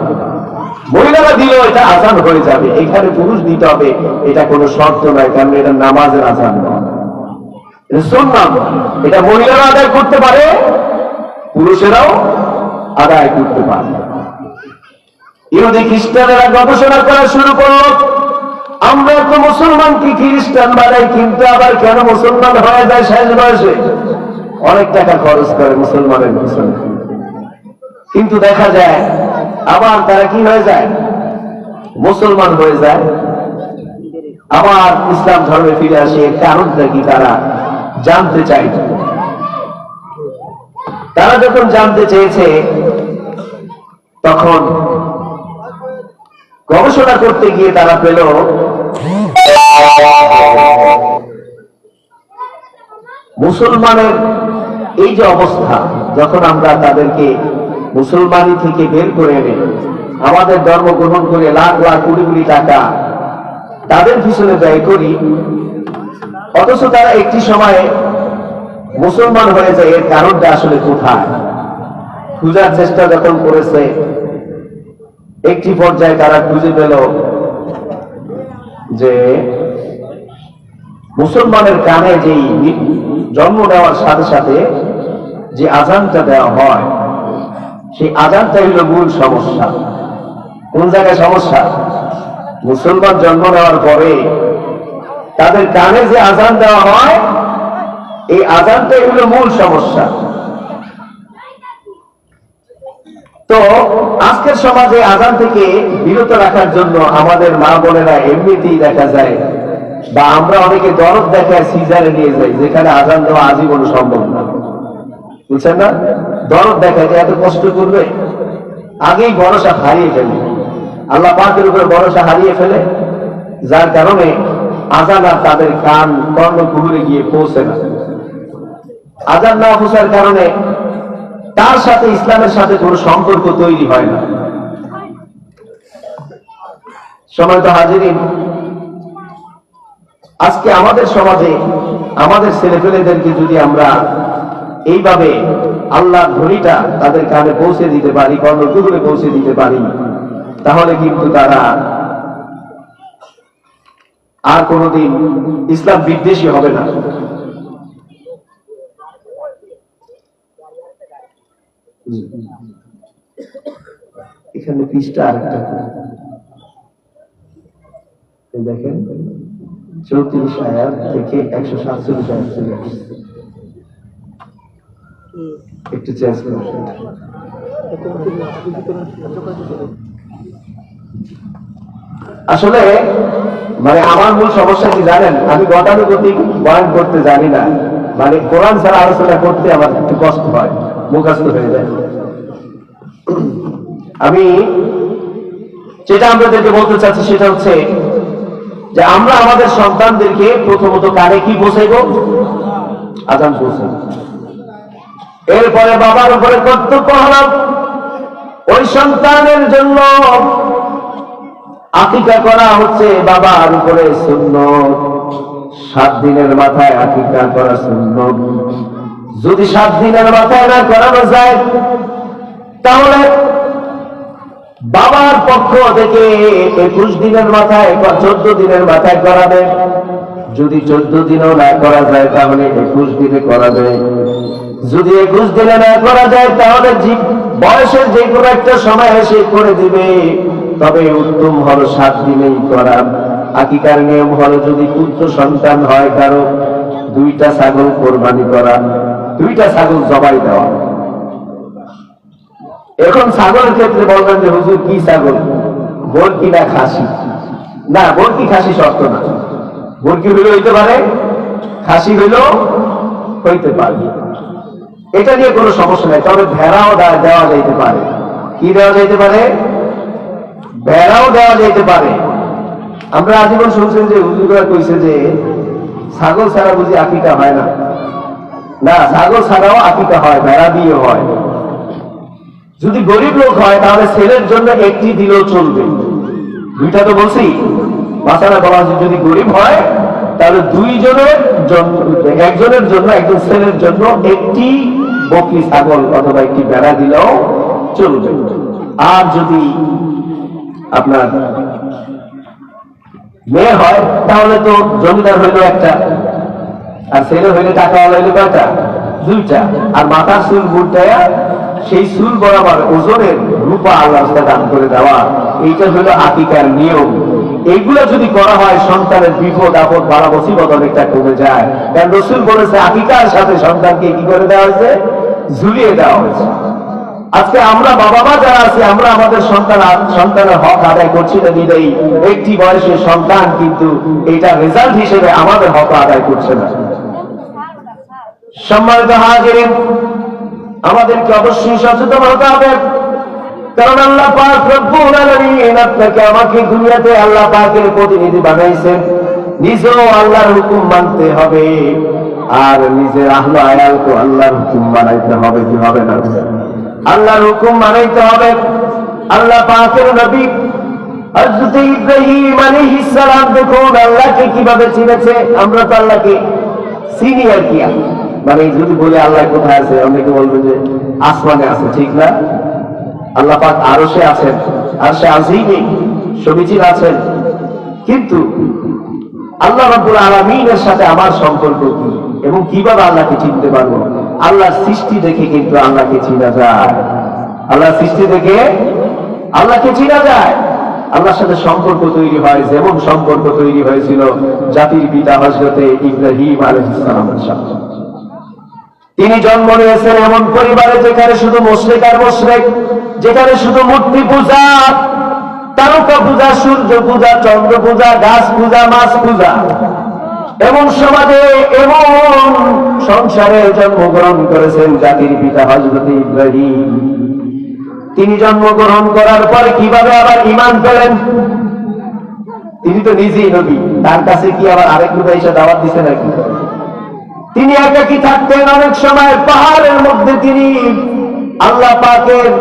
মহিলারা দিলেও এটা আযান হয়ে যাবে। এখানে পুরুষ দিতে হবে এটা কোনো শর্ত নয়, কারণ এটা নামাজের আযান নয়, এটা সুন্নাত। এটা মহিলারা আদায় করতে পারে, পুরুষেরাও আদায় করতে পারে। ইহুদি খ্রিস্টানেরা গবেষণা করা শুরু করলো, আমরা তো মুসলমানকে খ্রিস্টান বানাই, কিন্তু আবার কেন মুসলমান হয়ে যায় শেষ বয়সে? অনেক টাকা খরচ করে মুসলমানের পিছনে, কিন্তু দেখা যায় আবার তারা কি হয়ে যায়? মুসলমান হয়ে যায়, আবার ইসলাম ধর্মে ফিরে আসে। কারণটা কি? তারা জানতে চাই। তারা যখন জানতে চেয়েছে, তখন গবেষণা করতে গিয়ে তারা পেল মুসলমানের এই যে অবস্থা, যখন আমরা তাদেরকে মুসলমানি থেকে বের করে এনে আমাদের ধর্ম গ্রহণ করে লাখ লাখ কোটি কোটি টাকা তাদের পিছনে ব্যয় করি, অথচ তারা একটি সময়ে মুসলমান হয়ে যায়। এর কারণটা আসলে কোথায়? খোঁজার চেষ্টা যখন করেছে, একটি পর্যায়ে তারা খুঁজে পেল যে মুসলমানের কানে যেই জন্ম নেওয়ার সাথে সাথে যে আযানটা দেওয়া হয়, সেই আযানটাই হলো মূল সমস্যা। কোন জায়গায় সমস্যা? মুসলমান জন্ম নেওয়ার পরে তাদের কানে যে আযান দেওয়া হয়, এই আযানটাই হলো মূল সমস্যা। তো আজকের সমাজে আযান থেকে বিরত রাখার জন্য আমাদের মা বোনেরা এমনিতেই দেখা যায়, বা আমরা অনেকে দরদ দেখায় সিজারে নিয়ে যাই, যেখানে আযান দেওয়া আজীবন সম্ভব না। বুঝছেন না? দরদ দেখায় যে এত কষ্ট করবে, আগেই ভরসা হারিয়ে ফেলে, আল্লাহ পাকের উপরে ভরসা হারিয়ে ফেলে, যার কারণে আযান আর তাদের কান কর্ণকুহরে গিয়ে পৌঁছে না। আযান না পৌঁছার কারণে তার সাথে ইসলামের সাথে কোনো সম্পর্ক তৈরি হয় না। সম্মানিত হাজিরিন, আজকে আমাদের সমাজে আমাদের ছেলেপেলেদেরকে যদি আমরা এইভাবে আল্লাহর ধ্বনিটা তাদের কানে পৌঁছে দিতে পারি, কর্ণকুহরে পৌঁছে দিতে পারি, তাহলে কিন্তু তারা আর কোনদিন ইসলাম বিদ্বেষী হবে না। এখানে পৃষ্ঠা আরেকটা দেখেন, 34 আয়াত থেকে 147 আয়াত চলে আসছে। একটু চেঞ্জ করুন। আসলে মানে আমার মূল সমস্যা কি জানেন, আমি গতানুগতিক বয়ান করতে জানি না, মানে কোরআন ছাড়া আলোচনা করতে আমার একটু কষ্ট হয়, মুখস্থ হয়ে যায়। আমি যেটা আপনাদেরকে বলতে চাচ্ছি সেটা হচ্ছে যে আমরা আমাদের সন্তানদেরকে প্রথমত কানে কি পৌঁছাইব? আযান পৌঁছাইব। এরপরে বাবার উপরে কর্তব্য হলো ওই সন্তানের জন্য আকিকা করা হচ্ছে বাবার উপরে সুন্নত। 7 দিনের মাথায় আকিকা করা সুন্নত। যদি 7 দিনের মাথায় না করানো যায় তাহলে বাবার পক্ষ থেকে 21 দিনের মাথায় বা 14 দিনের মাথায় করাবে। যদি 14 দিনও না করা যায় তাহলে 21 দিনে করাবে। যদি 21 দিনে না করা যায় তাহলে বয়সের যে কোনো একটা সময় এসে করে দিবে। তবে উত্তম হলো 7 দিনেই করা। আকিকার নিয়ম হলো যদি পুত্র সন্তান হয় কারো 2টা ছাগল কোরবানি করা, 2টা ছাগল জবাই দেওয়া। এখন ছাগলের ক্ষেত্রে বলবেন যে হুজুর কি ছাগল, বরকি না খাসি? না, বরকি খাসি শর্ত না। বরকি হইলে হইতে পারে, খাসি হইলেও হইতে পারে, এটা নিয়ে কোনো সমস্যা নাই। তবে ভেড়াও দেওয়া যাইতে পারে। কি দেওয়া যাইতে পারে? ভেড়াও দেওয়া যাইতে পারে। আমরা আজীবন শুনছেন যে হুজুররা কইছে যে ছাগল ছাড়া বুঝি আকিকা হয় না। না, ছাগল ছাড়াও আকিকা হয়, ভেড়া দিয়ে হয়। যদি গরিব লোক হয় তাহলে ছেলের জন্য 1টি দিলেও চলবে। 2টা তো বলছি, বাচ্চারা বলা হচ্ছে যদি গরিব হয় তাহলে 2 জনের জন্য, একজনের জন্য, একজন ছেলের জন্য 1টি বকরি ছাগল অথবা 1টি ভেড়া দিলেও চলবে। আর যদি আপনার মেয়ে হয় তাহলে তো জমিদার হইল 1টা, আর ছেলে হইলে টাকাওয়ালা হইলে কয়টা? 2টা। আর মাথার চুল বুটটায়া সেই চুল বরাবর ওজনের রূপা আল্লাহ দান করে দেওয়া, এইটা হলো আকিকার নিয়ম। এইগুলো যদি করা হয় সন্তানের বিপদ আপদ বাড়া মুসিবত অনেকটা কমে যায়। কারণ রাসূল বলেছে আকিকার সাথে সন্তানকে কি করে দেওয়া হয়েছে? ঝুলিয়ে দেওয়া হয়েছে। আজকে আমরা বাবা মা যারা আছি আমরা আমাদের সন্তানের হক আদায় করছি না বিদায়ী 1টি বয়সের সন্তান কিন্তু এটা রেজাল্ট হিসেবে আমাদের হক আদায় করছে না। সম্মানিত হাজিরিন, আমাদেরকে অবশ্যই সচেতন হতে হবে। কারণ আল্লাহ পাক রব্বুল আলামিন আপনাকে আমাকে দুনিয়াতে আল্লাহ পাকের প্রতিনিধি বানাইছেন। নিজেও আল্লাহর হুকুম মানতে হবে আর নিজের আহলে আয়ালকে আল্লাহর হুকুম মানাইতে হবে। কি হবে না? আল্লাহর হুকুম মানাইতে হবে। আল্লাহ পাকের নবী হযরত ইব্রাহিম আলাইহিস সালাম দেখুন আল্লাহকে কিভাবে চিনেছে। আমরা তো আল্লাহকে চিনি আর কি, মানে যদি বলে আল্লাহ কোথায় আছে, অনেকে বলবে যে আসমানে আছে, ঠিক না? আল্লাহ পাক আরশে আছেন, আরশে আজিমে সমীচীন আছেন। কিন্তু আল্লাহ রাব্বুল আলামিনের সাথে আমার সম্পর্ক কি এবং কিভাবে আল্লাহকে চিনতে পারবো? আল্লাহর সৃষ্টি দেখে কিন্তু আল্লাহকে চিনা যায়। আল্লাহর সৃষ্টি দেখে আল্লাহকে চিনা যায়। আল্লাহর সাথে সম্পর্ক তৈরি হয় যেমন সম্পর্ক তৈরি হয়েছিল জাতির পিতা হযরত ইব্রাহিম আলাইহিস সালামের সাথে। তিনি জন্ম নিয়েছেন এমন পরিবারে যেখানে শুধু মুশরিক আর মুশরিক, যেখানে শুধু মূর্তি পূজা, তারকা পূজা, সূর্য পূজা, চন্দ্র পূজা, গাছ পূজা, মাছ পূজা, এমন সমাজে এমন সংসারে জন্মগ্রহণ করেছেন জাতির পিতা হযরত ইব্রাহিম। তিনি জন্মগ্রহণ করার পর কিভাবে আবার ঈমান পেলেন? তিনি তো নিজেই নবী, তার কাছে কি আবার আরেক নবী এসে দাওয়াত দিছে নাকি? তিনি একাকী থাকতেন, অনেক সময় পাহাড়ের মধ্যে তিনি আল্লাহ পাকের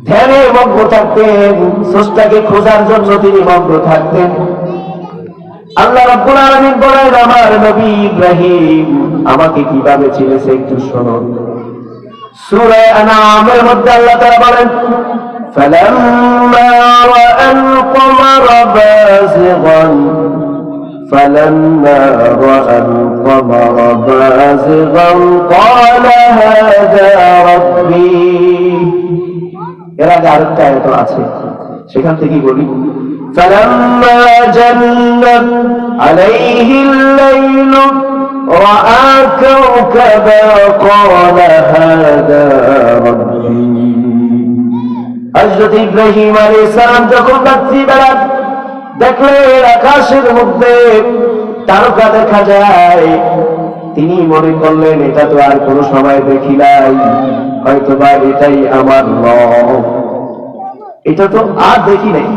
ধ্যানে মগ্ন থাকতেন, স্রষ্টাকে খোঁজার জন্য তিনি মগ্ন থাকতেন। আল্লাহ রাব্বুল আলামিন বলেন আমার নবী ইব্রাহিম আমাকে কিভাবে চিনেছে একটু শুনুন। সূরা আনআমের মধ্যে আল্লাহ তাআলা বলেন فَلَمَّا رَأَى الْقَمَرَ بَازِغًا فلما رأى القمر بازغا قال هذا ربي। এর আগে আরেকটা আয়াত আছে, সেখান থেকেই বলি। فلما جن عليه الليل رأى كوكبا قال هذا ربي। হযরত ইব্রাহিম আলাইহিস সালাম যখন রাত্রিবেলা দেখলেন আকাশের মধ্যে তারকা দেখা যায়, তিনি মনে করলেন এটা তো আর কোনো সময় দেখি নাই, হয়তোবা এটাই আমার রব, এটা তো আর দেখি নাই,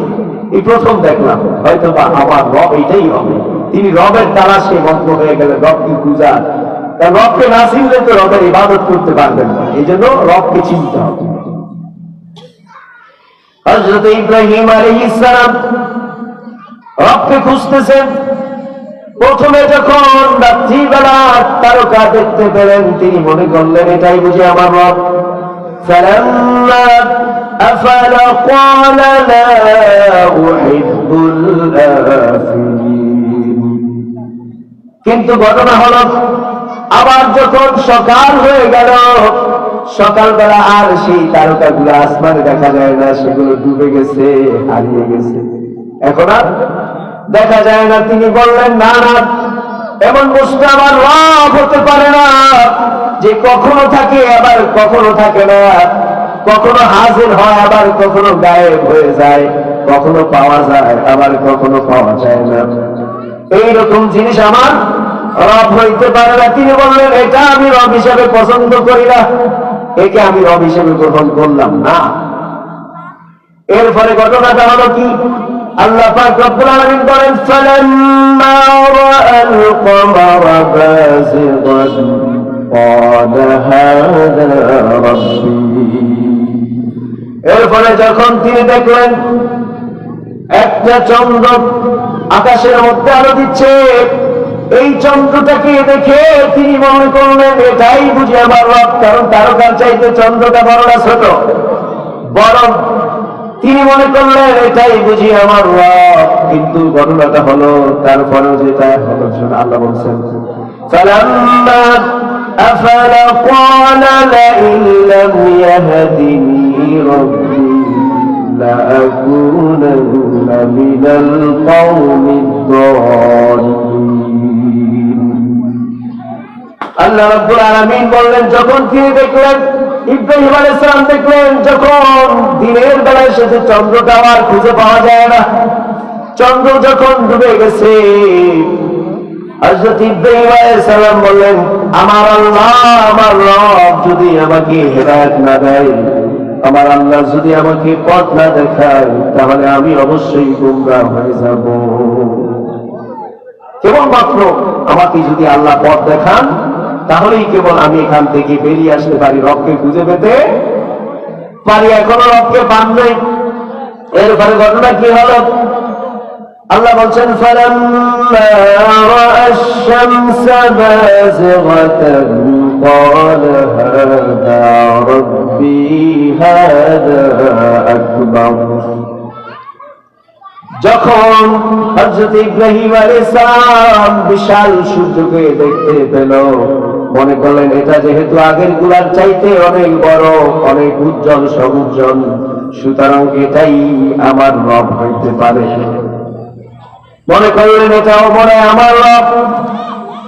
এই প্রথম দেখলাম, হয়তোবা আমার রব এটাই হবে। তিনি রবের তালাশে মগ্ন হয়ে গেলেন, রবকে পূজা। তার রবকে না চিনলে তো রবের ইবাদত করতে পারবেন না, এই জন্য রবকে চিনতে হবে। হযরত ইব্রাহিম আলাইহিস সালাম রবকে খুঁজতেছেন। প্রথমে যখন রাত্রিবেলা তারকা দেখতে পেলেন, তিনি মনে করলেন এটাই বুঝি আমার রব। فلما أفل قال لا أحب الآفلين। কিন্তু ঘটনা হলো, আবার যখন সকাল হয়ে গেল, সকালবেলা আর সেই তারকাগুলো আসমানে দেখা যায় না, সেগুলো ডুবে গেছে, হারিয়ে গেছে, এখন আর দেখা যায় না। তিনি বললেন না না, এমন বস্তু আমার রব হতে পারে না, যে কখনো থাকে আবার কখনো থাকে না, কখনো হাজির হয় আবার কখনো গায়েব হয়ে যায়, কখনো পাওয়া যায় আবার কখনো পাওয়া যায় না, এইরকম জিনিস আমার রব হইতে পারে না। তিনি বললেন এটা আমি রব হিসেবে পছন্দ করি না, একে আমি রব হিসেবে গ্রহণ করলাম না। এরপরে ঘটনাটা হলো কি, আল্লাহ পাক রব্বুল আলামিন বলেন ফালাম্মা রাআল কমারা বাযিগান ক্বালা হাযা রাব্বী। এরপরে যখন তিনি দেখলেন একটা চন্দ্র আকাশের মধ্যে আলো দিচ্ছে, এই চন্দ্রটাকে দেখে তিনি মনে করলেন এটাই বুঝি আমার রব, কারণ তারকার চাইতে চন্দ্রটা বড় না ছোট? বড়। তিনি মনে করলেন এটাই বুঝি আমার রব। কিন্তু ঘটনাটা হলো, তারপরেও যেটা হলো, আল্লাহ বলছেন فلما أفل قال لئن لم يهدني ربي لأكونن من القوم الضالين। আল্লাহ রাব্বুল আলামিন বললেন, যখন তিনি দেখলেন, ইব্রাহিম আলাইহিস সালাম দেখলেন, যখন দিনের বেলায় এসে চন্দ্রটা আর খুঁজে পাওয়া যায় না, চন্দ্র যখন ডুবে গেছে, হযরত ইব্রাহিম আলাইহিস সালাম বললেন আমার আল্লাহ, আমার রব যদি আমাকে হেদায়েত না দেয়, আমার আল্লাহ যদি আমাকে পথ না দেখায়, তাহলে আমি অবশ্যই গোমরাহ হয়ে যাব। কেবলমাত্র আমাকে যদি আল্লাহ পথ দেখান, তাহলেই কেবল আমি এখান থেকে বেরিয়ে আসতে পারি, রবকে খুঁজে পেতে পারি। এখনো রবকে পান নাই। এরপরে ঘটনা কি হলো, আল্লাহ বলছেন ফালাম্মা রাআ আশ-শামসা বাযিগাতান ক্বালা হাযা রাব্বী হাযা আকবার। যখন হযরত ইব্রাহিম আলাইহিস সালাম বিশাল সূর্যকে দেখতে পেল, মনে করলেন এটা যেহেতু আগের গুলার চাইতে অনেক বড়, অনেক উজ্জ্বল সবুজ্জ্বল, সুতরাং এটাই আমার রব হইতে পারে। মনে করলেন এটাও বড় আমার রব,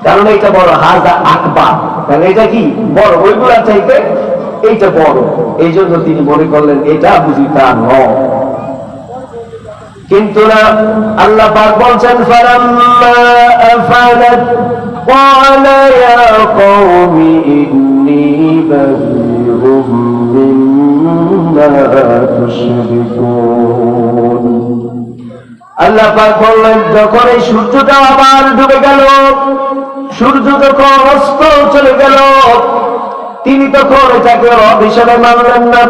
কারণ এটা বড়, হাযা আকবার, কারণ এটা কি বড়, ওইগুলার চাইতে এইটা বড়, এই জন্য তিনি মনে করলেন এটা বুঝি তার রব। কিন্তু না, আল্লাহ পাক বলছেন ফালাম্মা আফালাত ক্বালা ইয়া কওমি ইন্নী বারীউম মিম্মা তুশরিকুন। আল্লাহ পাক বললেন যখন এই সূর্যটা আবার ডুবে গেল, সূর্য যখন অস্ত চলে গেল, তিনি তখন এটাকে রব হিসেবে মানলেন না,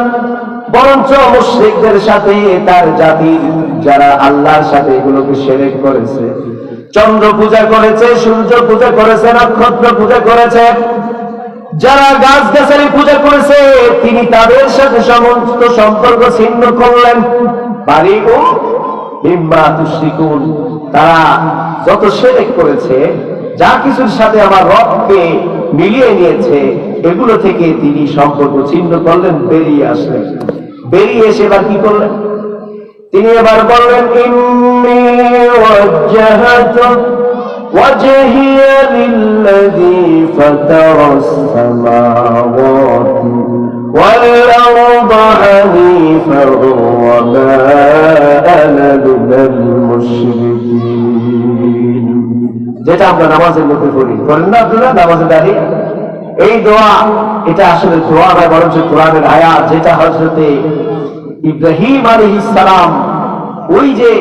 বরঞ্চ মুশরিকদের সাথে তার জাতির যারা আল্লাহর সাথে এগুলোকে শিরক করেছে, চন্দ্র পূজা করেছে, সূর্য পূজা করেছে, নক্ষত্র পূজা করেছে, যারা গাছ গাছালি পূজা করেছে, তিনি তাদের সাথে সমস্ত সম্পর্ক ছিন্ন করলেন। বারীউম মিম্মা তুশরিকুন, তারা যত শিরক করেছে, যা কিছুর সাথে আমার রবকে মিলিয়ে নিয়েছে, এগুলো থেকে তিনি সম্পর্ক ছিন্ন করলেন, বেরিয়ে আসলেন। বেরিয়ে এসে এবার কি করলেন? তিনি এবার বললেন, ইন্নী ওয়াজ্জাহতু ওয়াজহিয়া লিল্লাযী ফাতারাস সামাওয়াতি ওয়াল আরদা হানিফান ওয়া মা আনা মিনাল মুশরিকিন। যেটা আমরা নামাজের মধ্যে পড়ি, করেন না আপনারা নামাজে দাঁড়িয়ে? এই দোয়া, এটা আসলে দোয়া নয়, বরঞ্চ কোরআনের আয়াত, যেটা হযরতে ইব্রাহিম আলাইহিস সালাম ওই যে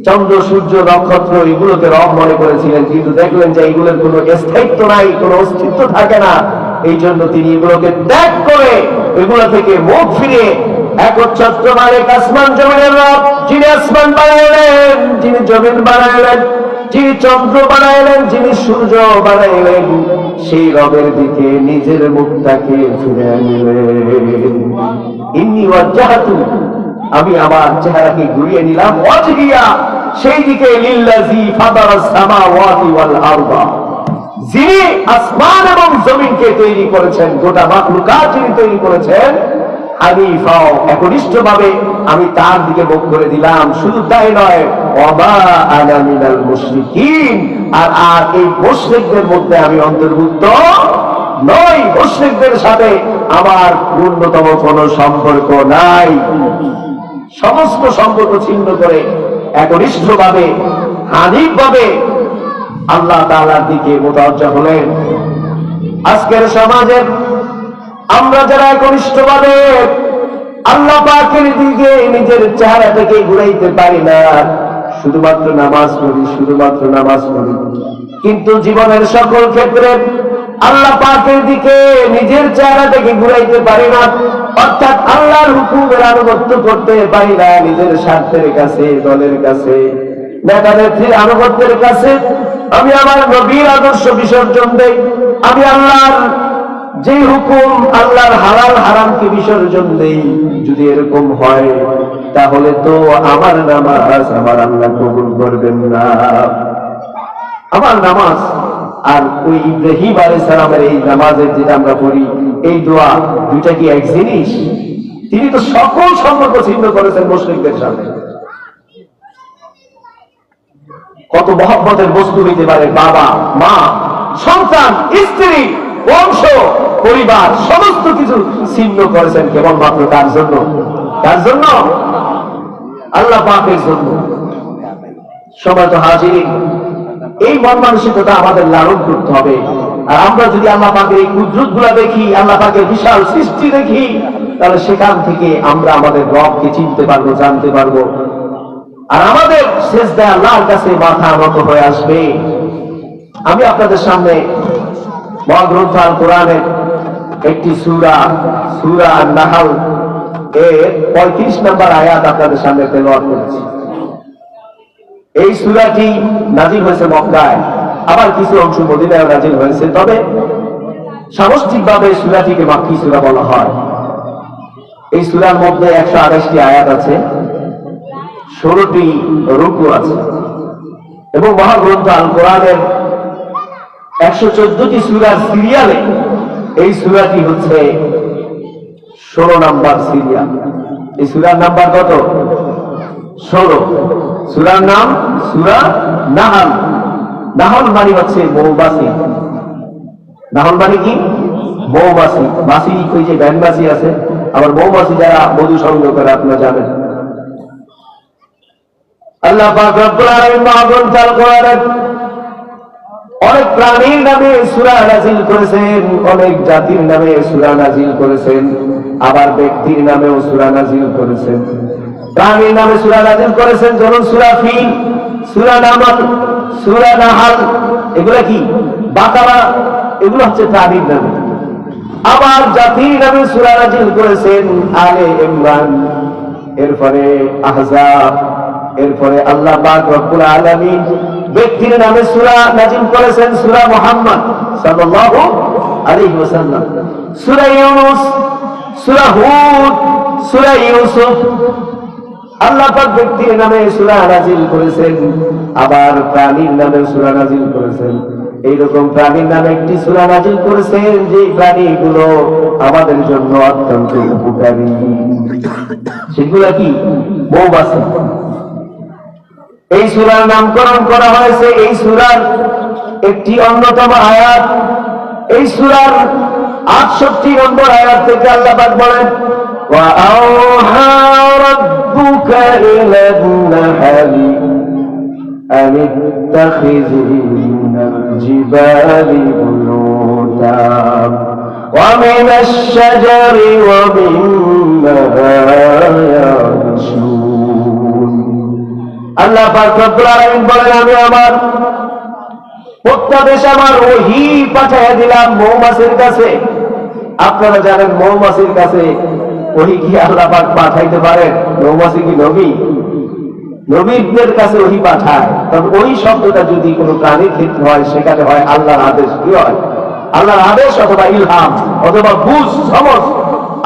চন্দ্র সূর্য নক্ষত্র এগুলোকে রব মনে করেছিলেন, কিন্তু দেখলেন যে এগুলোর কোনো স্থায়িত্ব নাই, কোনো অস্তিত্ব থাকে না। এই জন্য তিনি এগুলোকে ত্যাগ করে এগুলো থেকে মুখ ফিরিয়ে একচ্ছত্র মালিক আসমান জমিনের রব, যিনি আসমান বানাইলেন, যিনি জমিন বানাইলেন, যিনি চন্দ্র বানাইলেন, যিনি সূর্য বানাইলেন, সেই রবের দিকে নিজের মুখটাকে ফিরে নিলেন। ইন্নী ওয়াজ্জাহতু, আমি আমার চেহারাকে ঘুরিয়ে নিলাম, ওয়াজহিয়া, সেই দিকে, লিল্লাযী ফাতারাস সামাওয়াতি ওয়াল আরদা, যিনি আসমান এবং জমিনকে তৈরি করেছেন, গোটা মাখলুকাত যিনি তৈরি করেছেন, হানিফা, একনিষ্ঠভাবে আমি তার দিকে মুখ করে দিলাম। শুধু তাই নয়, ওয়া মা আনা মিনাল মুশরিকিন, আর এই মুশরিকদের মধ্যে আমি অন্তর্ভুক্ত নই, মুশরিকদের সাথে আমার ন্যূনতম কোনো সম্পর্ক নাই। সমস্ত সম্পর্ক ছিন্ন করে একনিষ্ঠভাবে, হানিফভাবে আল্লাহ তাআলার দিকে মুতাওয়াজ্জহ হলেন। আজকের সমাজে আমরা যারা একনিষ্ঠভাবে আল্লাহ পাকের দিকে নিজের চেহারাটাকে ঘুরাইতে পারি না, শুধুমাত্র নামাজ পড়ি, শুধুমাত্র নামাজ পড়ি, কিন্তু জীবনের সকল ক্ষেত্রে আল্লাহ পাকের দিকে নিজের চেহারাটাকে ঘুরাইতে পারি না, অর্থাৎ আল্লাহর হুকুমের আনুগত্য করতে পারি না। নিজের স্বার্থের কাছে, দলের কাছে, নেতা নেত্রীর আনুগত্যের কাছে আমি আমার নবীর আদর্শ বিসর্জন দেই, আমি আল্লাহর যে হুকুম, আল্লাহর হালাল হারামকে বিসর্জন দেই। যদি এরকম হয়, তাহলে তো আমার নামাজ আমার আল্লাহ কবুল করবেন না। আমার নামাজ আর ওই ইব্রাহিম আলাইহিস সালামের এই নামাজের যেটা আমরা পড়ি, এই দোয়া, দুইটা কি এক জিনিস? তিনি তো সকল সম্পর্ক ছিন্ন করেছেন মুশরিকদের সাথে। কত মহব্বতের বস্তু হইতে পারে, বাবা, মা, সন্তান, স্ত্রী, বংশ, পরিবার, সমস্ত কিছু ছিন্ন করেছেন কেবলমাত্র তার জন্য। তার জন্য, আল্লাহ পাকের জন্য। সময় তো হাজির, এই মন মানসিকতা আমাদের লালন করতে হবে। আর আমরা যদি আল্লাহ পাকের এই কুদরত গুলা দেখি, আল্লাহ পাকের বিশাল সৃষ্টি দেখি, তাহলে সেখান থেকে আমরা আমাদের রবকে চিনতে পারবো, জানতে পারবো। আর আমাদের সিজদায় আল্লাহর কাছে মাথা নত হয়ে আসবে। আমি আপনাদের সামনে মহাগ্রন্থ আল কোরআনের একটি সূরা, সূরা আন-নাহল এর 35 নম্বর আয়াত আপনাদের সামনে তেলাওয়াত করেছি। এই সূরাটি নাজিল হয়েছে মক্কায়, আবার কিছু অংশ মদিনায় নাজিল হয়েছে, তবে সামষ্টিকভাবে সূরাটিকে মাক্কি সূরা বলা হয়। এই সূরার মধ্যে 128টি আয়াত আছে, 16টি রুকু আছে, এবং মহাগ্রন্থ আল কোরআনের 114টি সূরার সিরিয়ালে এই সূরাটি হচ্ছে 16 নাম্বার সিরিয়াল। এই সূরার নাম্বার কত? 16। সূরার নাম সূরা নাহল। নাহল মানে হচ্ছে মৌমাছি। নাহল মানে কি? মৌমাছি। মাছি, ওই যে ব্যানমাছি আছে, আবার মৌমাছি যারা মধু সংগ্রহ করে, আপনারা জানেন। আল্লাহ পাক রব্বুল আলামিন মহাগ্রন্থ আল কোরআনের অনেক প্রাণীর নামে সূরা নাযিল করেছেন, অনেক জাতির নামে সূরা নাযিল করেছেন, আবার ব্যক্তির নামেও সূরা নাযিল করেছেন। প্রাণীর নামে সূরা নাযিল করেছেন, যেমন সূরা ফিল, সূরা নামল, সূরা নাহল, এগুলা কি? বাকারা, এগুলো হচ্ছে প্রাণীর নামে। আবার জাতির নামে সূরা নাযিল করেছেন, আলে ইমরান, এরপরে আহজাব, এরপরে আল্লাহ পাক রব্বুল আলামিন ব্যক্তির নামে সূরা নাযিল করেছেন, সূরা মুহাম্মদ সাল্লাল্লাহু আলাইহি ওয়াসাল্লাম, সূরা ইউনূস, সূরা হুদ, সূরা ইউসুফ, আল্লাহ পাক ব্যক্তির নামে সূরা নাযিল করেছেন, আবার প্রাণীর নামে সূরা নাযিল করেছেন। এইরকম প্রাণীর নামে একটি সূরা নাযিল করেছেন যে প্রাণীগুলো আমাদের জন্য অত্যন্ত উপকারী। সেগুলা কি? মৌমাছি। এই সূরার নামকরণ করা হয়েছে এই সূরার একটি অন্যতম আয়াত। এই সূরার ৬৮ নম্বর আয়াত থেকে আল্লাহ পাক বলেন, وَأَوْحَى رَبُّكَ إِلَى النَّحْلِ أَنِ اتَّخِذِي مِنَ الْجِبَالِ بُيُوتًا وَمِنَ الشَّجَرِ وَمِمَّا يَعْرِشُونَ। আল্লাহ পাক রব্বুল আলামিন বলেন, আমি আমার প্রত্যাদেশ আমার ওহী পাঠিয়ে দিলাম মৌমাছির কাছে। আপনারা জানেন মৌমাছির কাছে ওহী কি আল্লাহ পাক পাঠাইতে পারেন? মৌমাছি কি নবী? নবীদের কাছে ওহী পাঠায়। তবে ওই শব্দটা যদি কোনো প্রাণীর ক্ষেত্রে হয়, সেখানে হয় আল্লাহর আদেশ। কি হয়? আল্লাহর আদেশ অথবা ইলহাম অথবা বুঝ, সমঝ।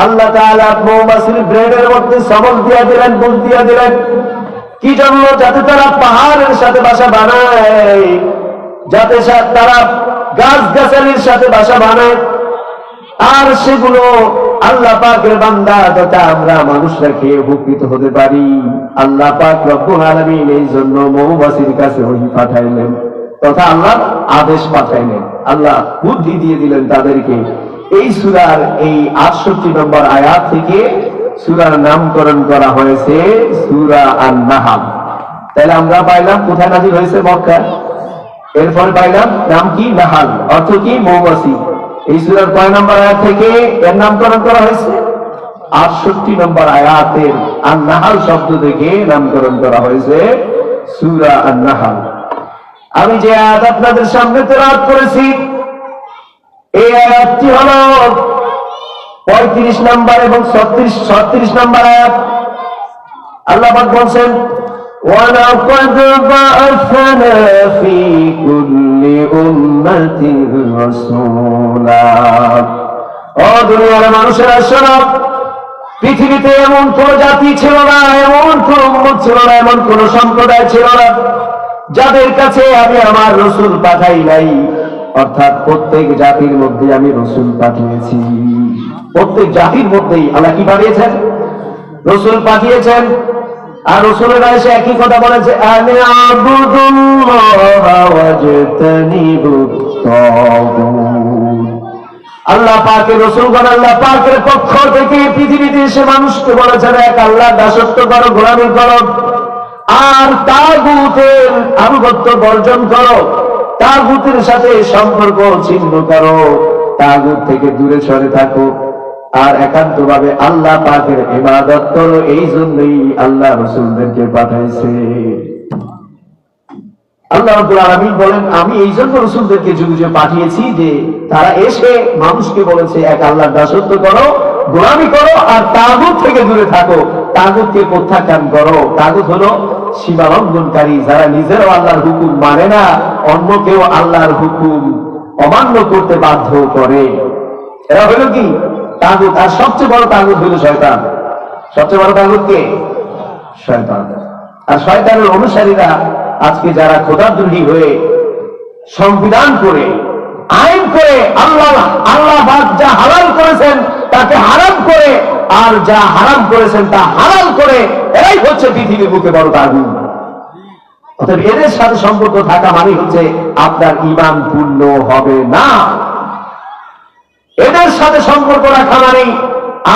আল্লাহ তাআলা মৌমাছির ব্রেনের মধ্যে সমঝ দিয়ে দিলেন, বুঝ দিয়ে দিলেন। কি জন্য? যাতে তারা পাহাড়ের সাথে বাসা বানায়, যাতে তারা গাছ গাছালির সাথে বাসা বানায়, আর সেগুলো আল্লাহ পাকের বান্দা যাতে আমরা মানুষরা খেয়ে উপকৃত হতে পারি। আল্লাহ পাক রব্বুল আলামিন এই জন্য মৌমাছির কাছে ওহী পাঠাইলেন তথা আল্লাহ আদেশ পাঠাইলেন। আল্লাহ বুদ্ধি দিয়ে দিলেন তাদেরকে। এই সূরার এই ৬৮ নম্বর আয়াত থেকে সূরার নামকরণ করা হয়েছে সূরা আন-নাহল। তাহলে আমরা পাইলাম কোথায় নাযিল হয়েছে? মক্কায়। এরপর পাইলাম নাম কি? নাহাল, অর্থ কি? মৌমাছি। এই সূরার কয় নম্বর আয়াত থেকে এর নামকরণ করা হয়েছে? ৬৮ নম্বর আয়াতের আন-নাহল শব্দ থেকে নামকরণ করা হয়েছে সূরা আন-নাহল। আমি যে আয়াত আপনাদের সামনে তেলাওয়াত করেছি, এই আয়াতটি হল ৩৫ নম্বর এবং ৩৬ নম্বর আয়াত। আল্লাহ পাক বলছেন, وَلَقَدْ بَعَثْنَا فِي كُلِّ أُمَّةٍ رَسُولًا। ও দুনিয়ার মানুষেরা শোনো, পৃথিবীতে এমন কোন জাতি ছিল না, এমন কোন উম্মত ছিল না, এমন কোন সম্প্রদায় ছিল না যাদের কাছে আমি আমার রাসূল পাঠাই নাই। অর্থাৎ প্রত্যেক জাতির মধ্যে আমি রাসূল পাঠিয়েছি। প্রত্যেক জাতির মধ্যেই আল্লাহ কি পাঠিয়েছেন? রাসূল পাঠিয়েছেন। আর রাসূলেরা এসে একই কথা বলেছে, আনি আবুদুল্লাহ ওয়াজতানিবুত তাগুত। আল্লাহ পাকের রাসূলগণ আল্লাহ পাকের পক্ষ থেকে পৃথিবীতে এসে মানুষকে বলেছেন, এক আল্লাহর দাসত্ব করো, গোলামি করো, আর তাগুতের আনুগত্য বর্জন করো, তাগুতের সাথে সম্পর্ক ছিন্ন করো, তাগুত থেকে দূরে সরে থাকো, আর একান্তভাবে আল্লাহ পাকের ইবাদত করো। এই জন্যই আল্লাহ রাসূলদেরকে পাঠাইছে। আল্লাহ রাব্বুল আলামিন বলেন, আমি এই জন্য রাসূলদেরকে যুগে যুগে পাঠিয়েছি যে তারা এসে মানুষকে বলেছে এক আল্লাহর দাসত্ব করো, গোলামি করো, আর তাগুত থেকে দূরে থাকো, তাগুতকে প্রত্যাখ্যান করো। তাগুত হলো সীমালঙ্ঘনকারী, যারা নিজেরাও আল্লাহর হুকুম মানে না, অন্য কেউ আল্লাহর হুকুম অমান্য করতে বাধ্য করে। এরা হলো কি? তাগুত। আর সবচেয়ে বড় তাগুত হলো শয়তান। সবচেয়ে বড় তাগুত কে? শয়তান। আর শয়তানের অনুসারীরা আজকে যারা খোদাদ্রোহী হয়ে সংবিধান করে, আইন করে, আল্লাহ পাক যা হালাল করেছেন তাকে হারাম করে, আর যা হারাম করেছেন তা হালাল করে, এরাই হচ্ছে পৃথিবীর বুকে বড় তাগুত। অতএব এদের সাথে সম্পর্ক থাকা মানে হচ্ছে আপনার ঈমান পূর্ণ হবে না। এদের সাথে সম্পর্ক রাখা মানে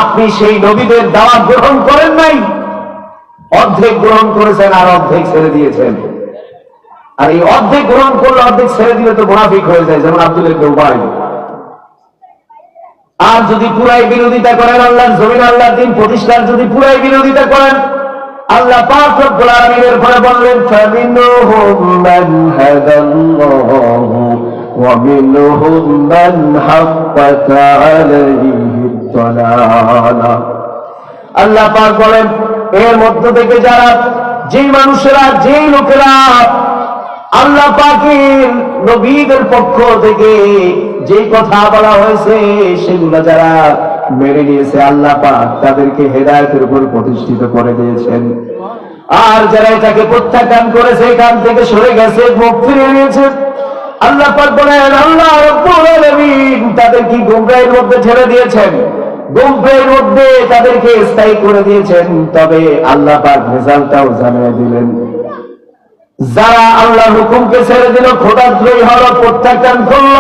আপনি সেই নবীদের দাওয়াত গ্রহণ করেন নাই, অর্ধেক গ্রহণ করেছেন আর অর্ধেক ছেড়ে দিয়েছেন। আর এই অর্ধেক গ্রহণ করলে অর্ধেক ছেড়ে দিলে তো মুনাফিক হয়ে যায়, যেমন আব্দুল ইবনে উবাই। আর যদি পুরাই বিরোধিতা করেন আল্লাহর জমিন, আল্লাহর দ্বীন প্রতিষ্ঠার যদি পুরাই বিরোধিতা করেন, আল্লাহ পাক রব্বুল আলামিনের পরে বললেন, ফামিনহুম মান হাদাল্লাহু ওয়া মিনহুম মান হাক্কাত আলাইহিদ দালালা। আল্লাহ পাক বলেন, এর মধ্য থেকে যারা, যেই মানুষেরা, যেই লোকেরা আল্লাহ পাকের নবীদের পক্ষ থেকে যে কথা বলা হয়েছে সেগুলো যারা মেনে নিয়েছে, আল্লাহ পাক তাদেরকে হেদায়েতের উপর প্রতিষ্ঠিত করে দিয়েছেন। আর যারা এটাকে প্রত্যাখ্যান করেছে, এখান থেকে সরে গেছে, মুখ ফিরিয়ে নিয়েছে, আল্লাহ পাক বলেন আল্লাহ রাব্বুল আলামিন তাদেরকে গুমরাহির মধ্যে ছেড়ে দিয়েছেন, গুমরাহির মধ্যে তাদেরকে স্থায়ী করে দিয়েছেন। তবে আল্লাহ পাক রেজাল্টটাও জানিয়ে দিলেন, যারা আল্লাহর হুকুমকে ছেড়ে দিল, খোদাদ্রোহী হলো, প্রত্যাখ্যান করল,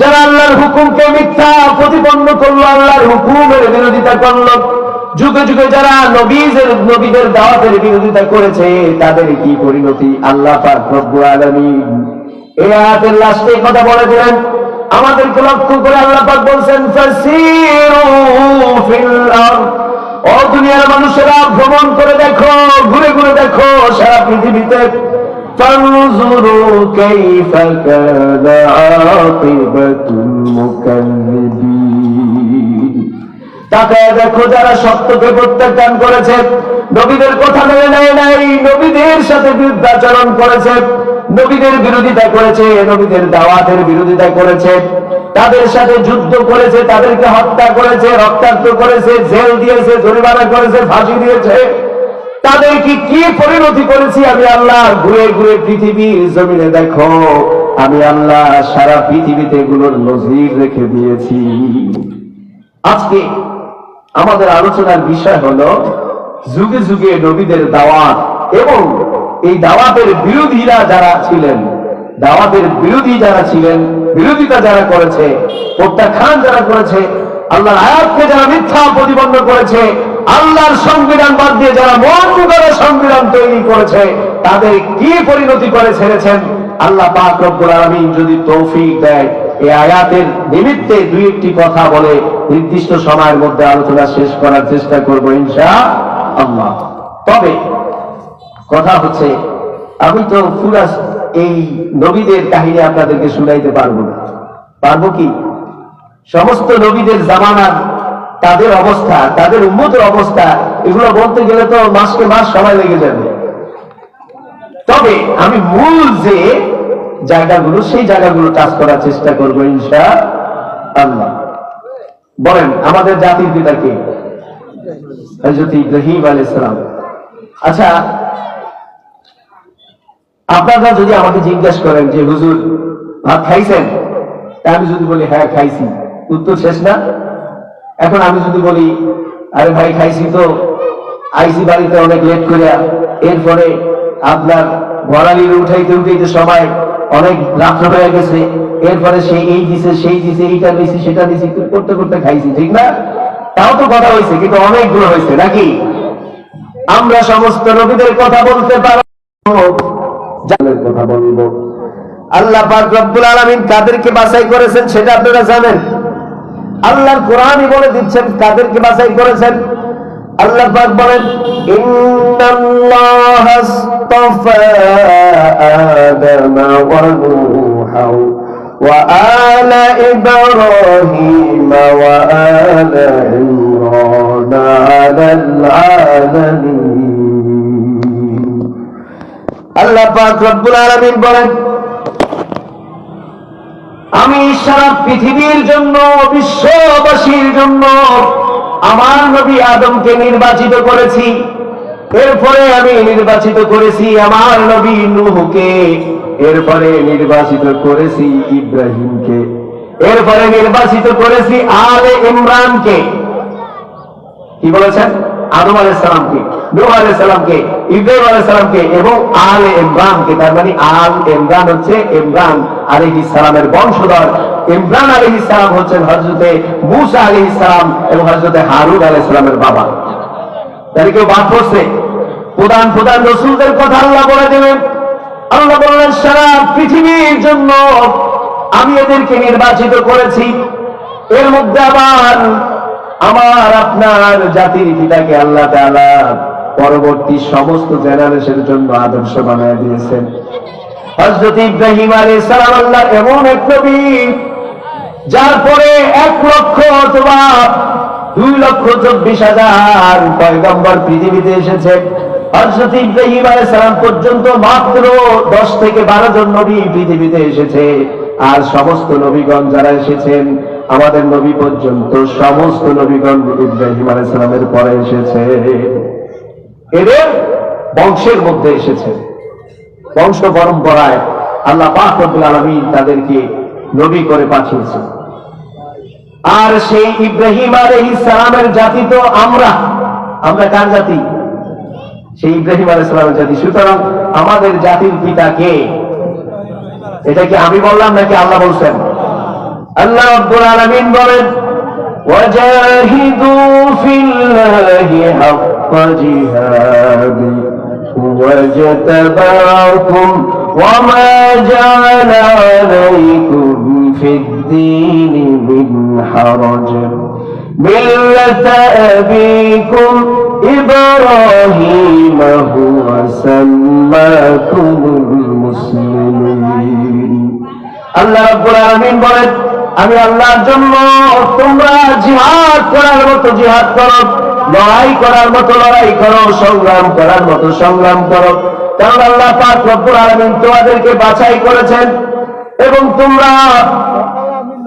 যারা আল্লাহর হুকুমকে মিথ্যা প্রতিপন্ন করলো, আল্লাহর হুকুমের বিরোধিতা করলো, যুগে যুগে যারা নবীদের দাওয়াতের বিরোধিতা করেছে, তাদের কি পরিণতি আল্লাহ পাক রব্বুল আলামিন এই আয়াতের লাস্টে কথা বলে দিলেন। আমাদেরকে লক্ষ্য করে আল্লাহ পাক বলছেন ফাসিরু ফিল আরদ, ও দুনিয়ার মানুষেরা ভ্রমণ করে দেখো, ঘুরে ঘুরে দেখো সারা পৃথিবীতে, ফানজুরু কাইফা কানা আকিবাতুল মুকাল্লিবিন, তাকায় দেখো যারা সত্যকে প্রত্যাখ্যান করেছে, নবীদের কথা মেনে নেয় নাই, নবীদের সাথে বিরুদ্ধাচরণ করেছে, নবীদের বিরোধিতা করেছে, নবীদের দাওয়াতের বিরোধিতা করেছে, তাদের সাথে যুদ্ধ করেছে, তাদেরকে হত্যা করেছে, রক্তাক্ত করেছে, জেল দিয়েছে, জরিমানা করেছে, ফাঁসি দিয়েছে, তাদের কি পরিণতি করেছি আমি আল্লাহ। ঘুরে ঘুরে পৃথিবীর জমিনে দেখো, আমি আল্লাহ সারা পৃথিবীতে এগুলোর নজির রেখে দিয়েছি। আজকে আমাদের আলোচনার বিষয় হলো যুগে যুগে নবীদের দাওয়াত এবং এই দাওয়াতের বিরোধীরা যারা ছিলেন, দাওয়াতের বিরোধী যারা ছিলেন, বিরোধিতা যারা করেছে, প্রত্যাখ্যান যারা করেছে, আল্লাহর আয়াতকে যারা মিথ্যা প্রতিপন্ন করেছে, আল্লাহর সংবিধান বাদ দিয়ে যারা মন গড়া সংবিধান তৈরি করেছে, তাদের কি পরিণতি করে ছেড়েছেন আল্লাহ পাক রব্বুল আলামিন যদি তৌফিক দেয়, এই আয়াতের নিমিত্তে দুই একটি কথা বলে নির্দিষ্ট সময়ের মধ্যে আলোচনা শেষ করার চেষ্টা করব ইনশাআল্লাহ। তবে কথা হচ্ছে, আমি তো পুরা এই নবীদের কাহিনী আপনাদেরকে শুনাইতে পারবো না। পারবো কি? সমস্ত নবীদের জামানার তাদের অবস্থা, তাদের উম্মতের অবস্থা, এগুলো বলতে গেলে তো মাসকে মাস সময় লেগে যাবে। তবে আমি মূল যে জায়গাগুলো, সেই জায়গাগুলো টাচ করার চেষ্টা করবো ইনশাআল্লাহ। বলেন আমাদের জাতির পিতা কে? হযরত ইব্রাহিম আলাইহিস সালাম। আচ্ছা, আপনারা যদি আমাকে জিজ্ঞাসা করেন যে হুজুর ভাত খাইছেন, তা আমি যদি বলি হ্যাঁ খাইছি, উত্তর শেষ না? এখন আমি যদি বলি আরে ভাই খাইছি তো, আইসি বাড়িতে অনেক লেট করিয়া, এরপরে আপনার ঘরালির উঠাইতে উঠাইতে সময় অনেক রাত্র হয়ে গেছে, এরপরে সে এই দিছে সেই দিছে, এইটা দিছি সেটা দিছি, করতে করতে খাইছি, ঠিক না? তাও তো কথা হয়েছে, কিন্তু অনেকগুলো হয়েছে নাকি? আমরা সমস্ত নবীদের কথা বলতে পারবো, জালের কথা বলবো। আল্লাহ পাক রব্বুল আলামিন কাদেরকে বাছাই করেছেন সেটা আপনারা জানেন। আল্লাহর কোরআনই বলে দিচ্ছেন কাদেরকে বাছাই করেছেন। আল্লাহ পাক বলেন ইন্নাল্লাহা আস্তাফা আদামা ওয়া নূহা ওয়া আলা ইব্রাহিম ওয়া আলা ইমরান আলাল আলামিন। আল্লাহ পাক রব্বুল আলামিন বলেন আমি সারা পৃথিবীর জন্য, বিশ্ববাসীর জন্য আমার নবী আদমকে নির্বাচিত করেছি, এরপরে আমি নির্বাচিত করেছি আমার নবী নূহকে, এরপরে নির্বাচিত করেছি ইব্রাহিমকে, এরপরে নির্বাচিত করেছি আলে ইমরানকে। কি বলেছেন? আদম আলাইহিস সালামকে, নূহ আলাইহিস সালামকে, ইব্রাহিম আলাইহিস সালামকে এবং আলে ইমরানকে। তার মানে আল ইমরান হচ্ছে ইমরান আলাইহিস সালামের বংশধর। ইমরান আলাইহিস সালাম হচ্ছেন হযরতে মূসা আলাইহিস সালাম এবং হযরতে হারুন আলাইহিস সালামের বাবা। তাহলে কেউ বাদ পড়ছে? প্রধান প্রধান রাসূলদের কথা আল্লাহ বলে দিলেন। আল্লাহ বললেন সারা পৃথিবীর জন্য আমি এদেরকে নির্বাচিত করেছি। এর মধ্যে আবার আমার আপনার জাতির পিতাকে আল্লাহ তাআলা পরবর্তী সমস্ত জেনারেশনের জন্য আদর্শ বানায় দিয়েছেন। হযরত ইব্রাহিম আলাইহিস সালাম আল্লাহ এমন এক নবী যার পরে 1 লক্ষ অথবা 2,24,000 পয়গম্বর পৃথিবীতে এসেছে। হযরত ইব্রাহিম আলাইহিস সালাম পর্যন্ত মাত্র 10 থেকে 12 জন নবী পৃথিবীতে এসেছে। আর সমস্ত নবীগণ যারা এসেছেন আমাদের নবী পর্যন্ত সমস্ত নবীগণ ইব্রাহিম আলাইহিস সালামের পরে এসেছে, এদের বংশের মধ্যে এসেছে। বংশ পরম্পরায় আল্লাহ পাক রব্বুল আলামিন তাদেরকে নবী করে পাঠিয়েছেন। আর সেই ইব্রাহিম আলাইহিস সালামের জাতি তো আমরা কার জাতি? সেই ইব্রাহিম আলাইহিস সালামের জাতি। সুতরাং আমাদের জাতির পিতা কে? এটা কি আমি বললাম নাকি আল্লাহ বলছেন? আল্লাহ রাব্বুল আলামিন বলেন, ওয়াজাহিদু ফিল্লাহি হাক্কা জিহাদি ওয়াজতাবাকুম ওয়ামা জাআলা আলাইকুম ফিদ-দীনি মিন হারাজ মিল্লাতা আবিকুম ইব্রাহিম হুয়া সাম্মাকুমুল মুসলিমিন। আল্লাহ রাব্বুল আলামিন বলেন, আমি আল্লাহর জন্য তোমরা জিহাদ করার মতো জিহাদ করো, লড়াই করার মতো লড়াই করো, সংগ্রাম করার মতো সংগ্রাম করো। কারণ আল্লাহ পাক রব্বুল আলামিন তোমাদেরকে বাছাই করেছেন এবং তোমরা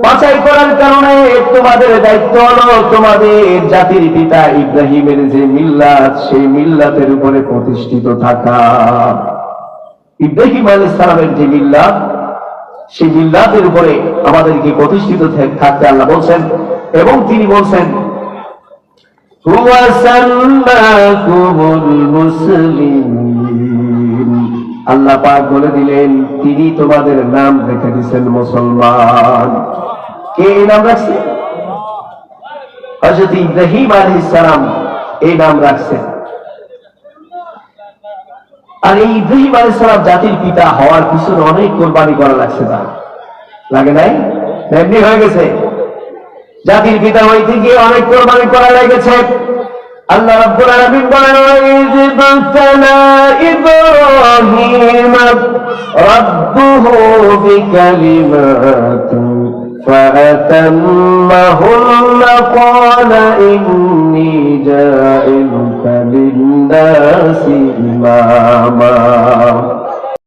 বাছাই করার কারণে তোমাদের দায়িত্ব হলো তোমাদের জাতির পিতা ইব্রাহিমের যে মিল্লাত, সেই মিল্লাতের উপরে প্রতিষ্ঠিত থাকা। ইব্রাহিম আলাইহিস সালামের যে মিল্লাত, সেই মিল্লাতের উপরে আমাদেরকে প্রতিষ্ঠিত থাকতে আল্লাহ বলছেন। এবং তিনি বলছেন, হুয়া সাম্মাকুমুল মুসলিমিন। আল্লাহ পাক বলে দিলেন, তিনি তোমাদের নাম রেখে দিয়েছেন মুসলমান। কে এই নাম রাখছে? হযরত ইব্রাহিম আলাইহিস সালাম এই নাম রাখছেন। আর এই ইব্রাহিম আলাইহিস সালাম জাতির পিতা হওয়ার পিছনে অনেক কোরবানি করা লাগছে, তার লাগে নাই? এমনি হয়ে গেছে? জাতির পিতা হইতে গিয়ে অনেক কোরবানি করা লেগেছে। আল্লাহ রাব্বুল আলামিন বলেন, ওয়াইয বাতালা ইব্রাহিম রাব্বুহু বিকালিমাতিন ফাআতাম্মাহুন্না ক্বালা ইন্নী জাইলুকা লিন-নাসি ইমামা।